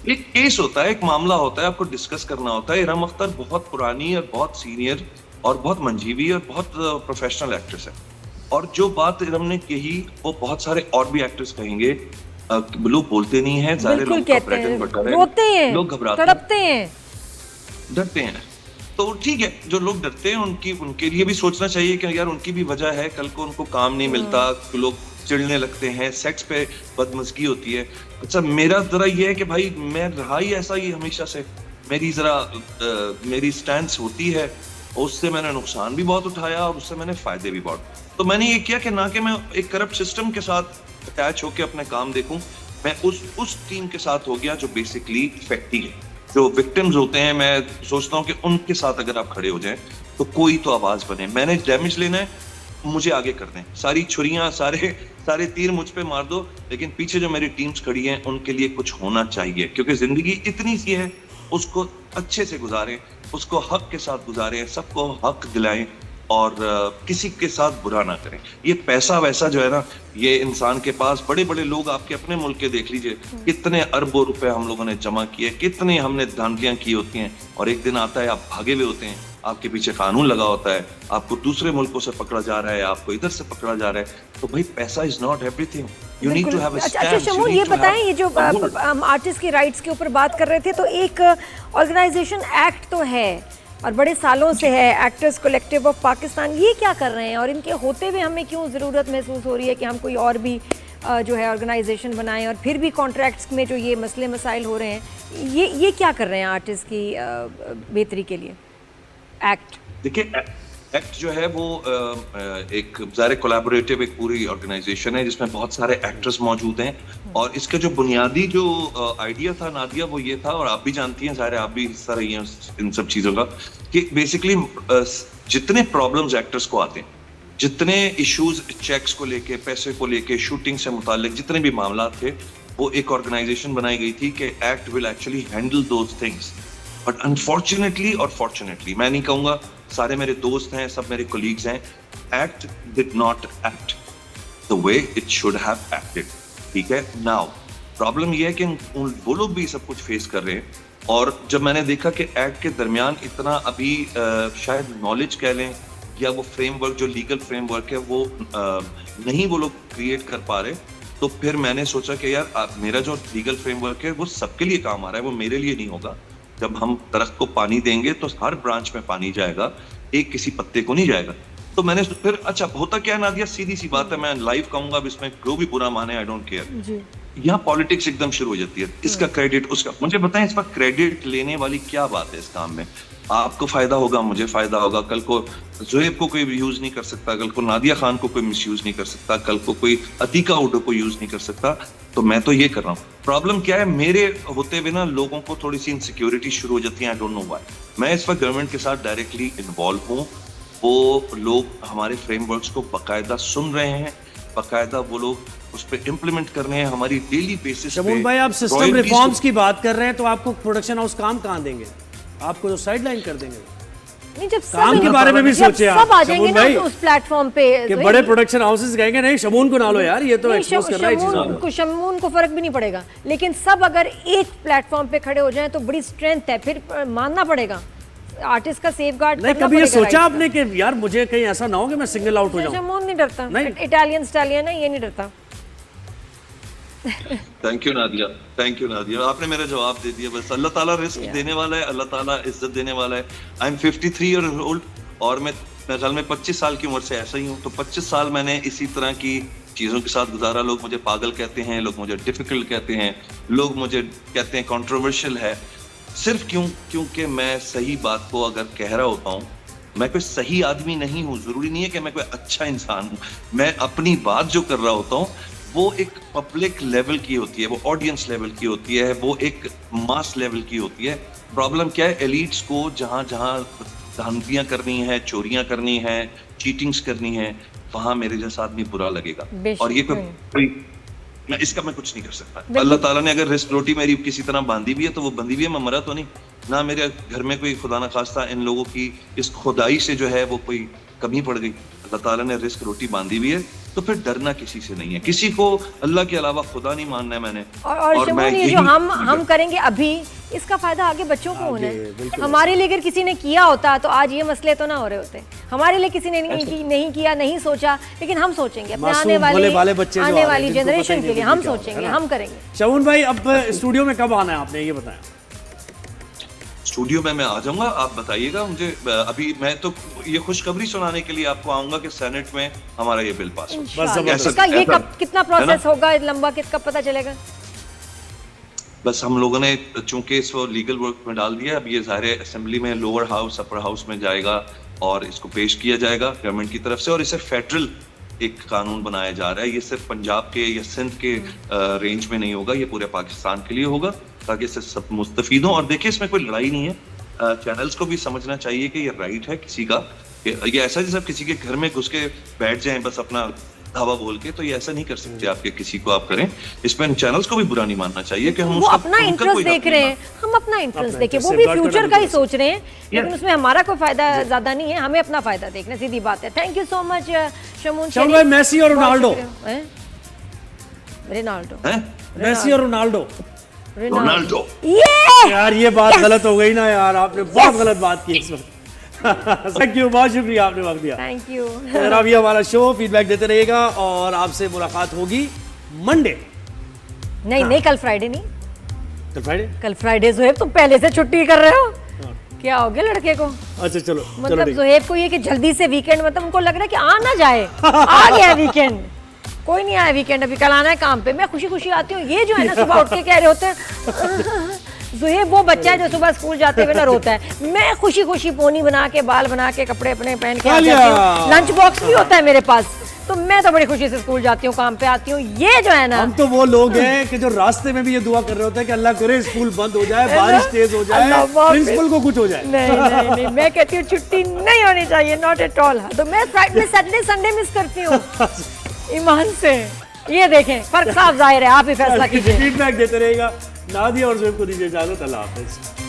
एक केस होता है, एक मामला होता है, आपको डिस्कस करना होता है। इरम अख्तर बहुत पुरानी और बहुत सीनियर और बहुत मंजीवी और बहुत प्रोफेशनल एक्ट्रेस है, और जो बात इरम ने कही वो बहुत सारे और भी एक्टर्स कहेंगे। लोग बोलते नहीं है, सारे लोग कहते हैं, रोते हैं, लोग घबराते तड़पते हैं, डरते हैं। तो ठीक है, जो लोग डरते हैं उनके लिए भी सोचना चाहिए कि यार उनकी भी वजह है, कल को उनको काम नहीं मिलता, लोग चिढ़ने लगते हैं, सेक्स पे बदमज़गी होती है। अच्छा, मेरा जरा ये है कि भाई मैं रहा ही ऐसा ही हमेशा से, मेरी स्टैंस होती है उससे मैंने नुकसान भी बहुत उठाया और उससे मैंने फायदे भी बहुत। तो मैंने ये किया कि ना कि मैं एक करप्ट सिस्टम के साथ अटैच होकर अपने काम देखूं, मैं उस टीम के साथ हो गया जो बेसिकली इफेक्टिव है, जो विक्टिम्स होते हैं। मैं सोचता हूँ कि उनके साथ अगर आप खड़े हो जाएं तो कोई तो आवाज बने। मैंने डैमेज लेना है, मुझे आगे कर दें, सारी छुरियां सारे तीर मुझ पे मार दो, लेकिन पीछे जो मेरी टीम्स खड़ी हैं उनके लिए कुछ होना चाहिए, क्योंकि जिंदगी इतनी सी है, उसको अच्छे से गुजारें, उसको हक के साथ गुजारें, सबको हक दिलाएं और किसी के साथ बुरा ना करें। ये पैसा वैसा जो है ना, ये इंसान के पास, बड़े बड़े लोग आपके अपने मुल्क के देख लीजिए, कितने अरबों रुपए हम लोगों ने जमा किए, कितने हमने धांधलियां की होती हैं, और एक दिन आता है आप भागे हुए होते हैं, आपके पीछे कानून लगा होता है, आपको दूसरे मुल्कों से पकड़ा जा रहा है, आपको इधर से पकड़ा जा रहा है। तो भाई पैसा is not everything, you need to have a stand. अच्छा शमून, ये बताएं, ये जो हम आर्टिस्ट की राइट्स के ऊपर बात कर रहे थे, तो एक ऑर्गेनाइजेशन एक्ट तो है और बड़े सालों से है, एक्टर्स कलेक्टिव ऑफ पाकिस्तान, ये क्या कर रहे हैं और इनके होते हुए हमें क्यों ज़रूरत महसूस हो रही है कि हम कोई और भी जो है ऑर्गेनाइजेशन बनाएं, और फिर भी कॉन्ट्रैक्ट्स में जो ये मसले मसाइल हो रहे हैं, ये क्या कर रहे हैं आर्टिस्ट की बेहतरी के लिए एक्ट? देखिए, एक्ट जो है वो एक ज़ाहिर कोलैबोरेटिव एक पूरी ऑर्गेनाइजेशन है जिसमें बहुत सारे एक्टर्स मौजूद हैं, और इसका जो बुनियादी जो आइडिया था नादिया, वो ये था, और आप भी जानती हैं, ज़ाहिर आप भी हिस्सा रही हैं इन सब चीज़ों का, कि बेसिकली जितने प्रॉब्लम्स एक्टर्स को आते हैं, जितने इश्यूज चेक्स को लेके, पैसे को लेके, शूटिंग से मुताल्लिक जितने भी मामला थे, वो एक ऑर्गेनाइजेशन बनाई गई थी कि act will actually handle those things. But unfortunately और फॉर्चुनेटली, मैं नहीं कहूँगा, सारे मेरे दोस्त हैं, सब मेरे कोलीग्स हैं, act did not act the way it should have acted. ठीक है, नाउ प्रॉब्लम ये है कि वो लोग भी सब कुछ फेस कर रहे हैं, और जब मैंने देखा कि एक्ट के दरमियान इतना अभी शायद नॉलेज कह लें, या वो फ्रेमवर्क जो लीगल फ्रेमवर्क है वो नहीं वो लोग क्रिएट कर पा रहे, तो फिर मैंने सोचा कि यार मेरा जो लीगल फ्रेमवर्क है वो सबके लिए काम आ रहा है, वो मेरे लिए नहीं होगा। जब हम दरख्त को पानी देंगे तो हर ब्रांच में पानी जाएगा, एक किसी पत्ते को नहीं जाएगा। तो मैंने फिर, अच्छा होता क्या है नादिया, सीधी सी बात है, मैं लाइव कहूंगा, अब इसमें जो भी बुरा माने, आई डोंट केयर, यहाँ पॉलिटिक्स एकदम शुरू हो जाती है, इसका क्रेडिट उसका। मुझे बताएं, इस पर क्रेडिट लेने वाली क्या बात है इस काम में? आपको फायदा होगा, मुझे फायदा होगा, कल को ज़ुहैब को कोई यूज नहीं कर सकता, कल को नादिया खान को कोई मिसयूज नहीं कर सकता, कल को कोई अतीका उडो को यूज नहीं कर सकता। तो मैं तो ये कर रहा हूँ। प्रॉब्लम क्या है, मेरे होते हुए ना लोगों को थोड़ी सी इनसिक्योरिटी शुरू हो जाती है, आई डोंट नो व्हाई। मैं इस वक्त गवर्नमेंट के साथ डायरेक्टली इन्वॉल्व हूँ, वो लोग हमारे फ्रेमवर्क्स को बाकायदा सुन रहे हैं, बाकायदा वो लोग उस पर इम्प्लीमेंट कर रहे हैं हमारी डेली बेसिस पे। शमून भाई, आप सिस्टम रिफॉर्म्स की बात कर रहे हैं, तो आपको प्रोडक्शन हाउस काम कहाँ देंगे? आपको जो साइडलाइन कर देंगे? नहीं, जब काम के बारे में भी सोचे आप, सब आ जाएंगे ना तो उस प्लेटफॉर्म पे, कि बड़े प्रोडक्शन हाउसेस कहेंगे नहीं शमून को ना लो यार, ये तो एक्सपोज कर रहा है चीज़ों। शमून को फर्क भी नहीं पड़ेगा, लेकिन सब अगर एक प्लेटफॉर्म पे खड़े हो जाएं तो बड़ी स्ट्रेंथ है, फिर मानना पड़ेगा आर्टिस्ट का सेफगार्ड करना पड़ेगा। कभी ये सोचा आपने कि यार मुझे कहीं ऐसा ना हो कि मैं सिंगल आउट हो जाऊं? शमून नहीं डरता, इटालियन स्टालियन है, ये नहीं डरता। Thank you Nadia, thank you Nadia, आपने मेरा जवाब दे दिया। बस अल्लाह ताला रिस्क देने वाला है, अल्लाह ताला इज्जत देने वाला है। आई एम 53 ईयर ओल्ड, और मैं साल में 25 साल की उम्र से ऐसा ही हूँ। तो 25 साल मैंने इसी तरह की चीज़ों के साथ गुजारा। लोग मुझे पागल कहते हैं, लोग मुझे डिफिकल्ट कहते हैं, लोग मुझे कहते हैं कंट्रोवर्शियल है, सिर्फ क्योंकि मैं सही बात को अगर कह रहा होता हूँ। मैं कोई सही आदमी नहीं हूँ, जरूरी नहीं है कि मैं कोई अच्छा इंसान हूँ। मैं अपनी बात जो कर रहा होता हूँ वो एक पब्लिक लेवल की होती है, वो ऑडियंस लेवल की होती है, वो एक मास लेवल की होती है। प्रॉब्लम क्या है, एलिट्स को जहाँ जहाँ धांधलियाँ करनी है, चोरियाँ करनी है, चीटिंग्स करनी है, वहाँ मेरे जैसा आदमी बुरा लगेगा। और ये कोई इसका मैं कुछ नहीं कर सकता। अल्लाह ताला ने अगर रिस्क रोटी मेरी किसी तरह बांधी भी है तो वो बंधी भी है, मैं मरा तो नहीं ना। मेरे घर में कोई खुदा ना खास्ता इन लोगों की इस खुदाई से जो है वो कोई कमी पड़ गई, अल्लाह ताला ने रिस्क रोटी बांधी भी है, तो फिर डरना किसी से नहीं है। किसी को अल्लाह के अलावा खुदा नहीं मानना है मैंने। और शमून, ये जो हम करेंगे अभी, इसका फायदा आगे बच्चों को होना है। हमारे लिए अगर किसी ने किया होता तो आज ये मसले तो ना हो रहे होते। हमारे लिए किसी ने नहीं किया, नहीं सोचा, लेकिन हम सोचेंगे अपने आने वाली जनरेशन के लिए, हम सोचेंगे, हम करेंगे। शमून भाई, अब स्टूडियो में कब आना है आपने, ये बताया? स्टूडियो में मैं आ जाऊंगा, आप बताइएगा मुझे। अभी मैं तो ये खुशखबरी सुनाने के लिए आपको आऊंगा कि सेनेट में हमारा ये बिल पास हो। इसका ये कितना प्रोसेस होगा, लंबा किसका पता चलेगा? बस हम लोगों ने चूंकि इसको लीगल वर्क में डाल दिया, अब ये ज़ाहिर असेंबली में लोअर हाउस अपर हाउस में जाएगा, और इसको पेश किया जाएगा गवर्नमेंट की तरफ से, और इसे फेडरल एक कानून बनाया जा रहा है। ये सिर्फ पंजाब के या सिंध के रेंज में नहीं होगा, ये पूरे पाकिस्तान के लिए होगा, ताकि इससे सब मुस्तफीद हों। और देखिए, इसमें कोई लड़ाई नहीं है, चैनल्स को भी समझना चाहिए कि ये राइट है किसी का। ये ऐसा जैसे आप किसी के घर में घुस के बैठ जाएं बस अपना धावा बोल के, तो ये ऐसा नहीं कर सकते आपके किसी को आप करें। इसमें चैनल्स को भी बुरा नहीं मानना चाहिए कि हम वो अपना इंटरेस्ट देख रहे हैं, हम अपना इंटरेस्ट देखें, वो भी फ्यूचर का ही सोच रहे हैं, लेकिन उसमें हमारा कोई फायदा ज्यादा नहीं है, हमें अपना फायदा देखना, सीधी बात है। Thank you so much Shamoon भाई। मेसी और रोनाल्डो, मेसी और रोनाल्डो, यार ये बात गलत हो गई ना यार, आपने बहुत गलत बात की इस वक्त। थैंक यू, बहुत शुक्रिया, आपने वक्त दिया। Thank you. अब ये हमारा शो, फीडबैक देते रहेगा और आपसे मुलाकात होगी मंडे। नहीं, कल फ्राइडे नहीं, कल फ्राइडे, कल फ्राइडे। ज़ुहैब तुम पहले से छुट्टी कर रहे हो, क्या हो गया लड़के को? अच्छा चलो, मतलब ज़ुहैब को ये कि जल्दी से वीकेंड, मतलब उनको लग रहा है कि आ ना जाए, आ गया वीकेंड, कोई नहीं आया वीकेंड, अभी कल आना है काम पे। मैं खुशी खुशी आती हूँ, ये जो है ना सुबह उठ के कह रहे होते हैं ज़ुहैब वो बच्चा है जो सुबह स्कूल जाते हुए ना रोता है। मैं खुशी खुशी पोनी बना के, बाल बना के, कपड़े अपने पहन के आ जाती हूँ, लंच बॉक्स भी होता है मेरे पास, तो मैं तो बड़ी खुशी से स्कूल जाती हूँ, काम पे आती हूँ। ये जो है ना, हम तो वो लोग हैं कि जो रास्ते में भी ये दुआ कर रहे होते हैं कि अल्लाह करे स्कूल बंद हो जाए, बारिश तेज हो जाए, प्रिंसिपल को कुछ हो जाए। नहीं, मैं कहती हूँ छुट्टी नहीं होनी चाहिए, नॉट एट ऑल। तो मैं फ्राइडे, सैटरडे, संडे मिस करती हूँ ईमान से। ये देखें, फर्क साफ जाहिर है, आप ही फैसला कीजिए। फीडबैक देते रहेगा। नादिया और ज़ुहैब को दीजिए इजाजत, अल्लाह हाफिज।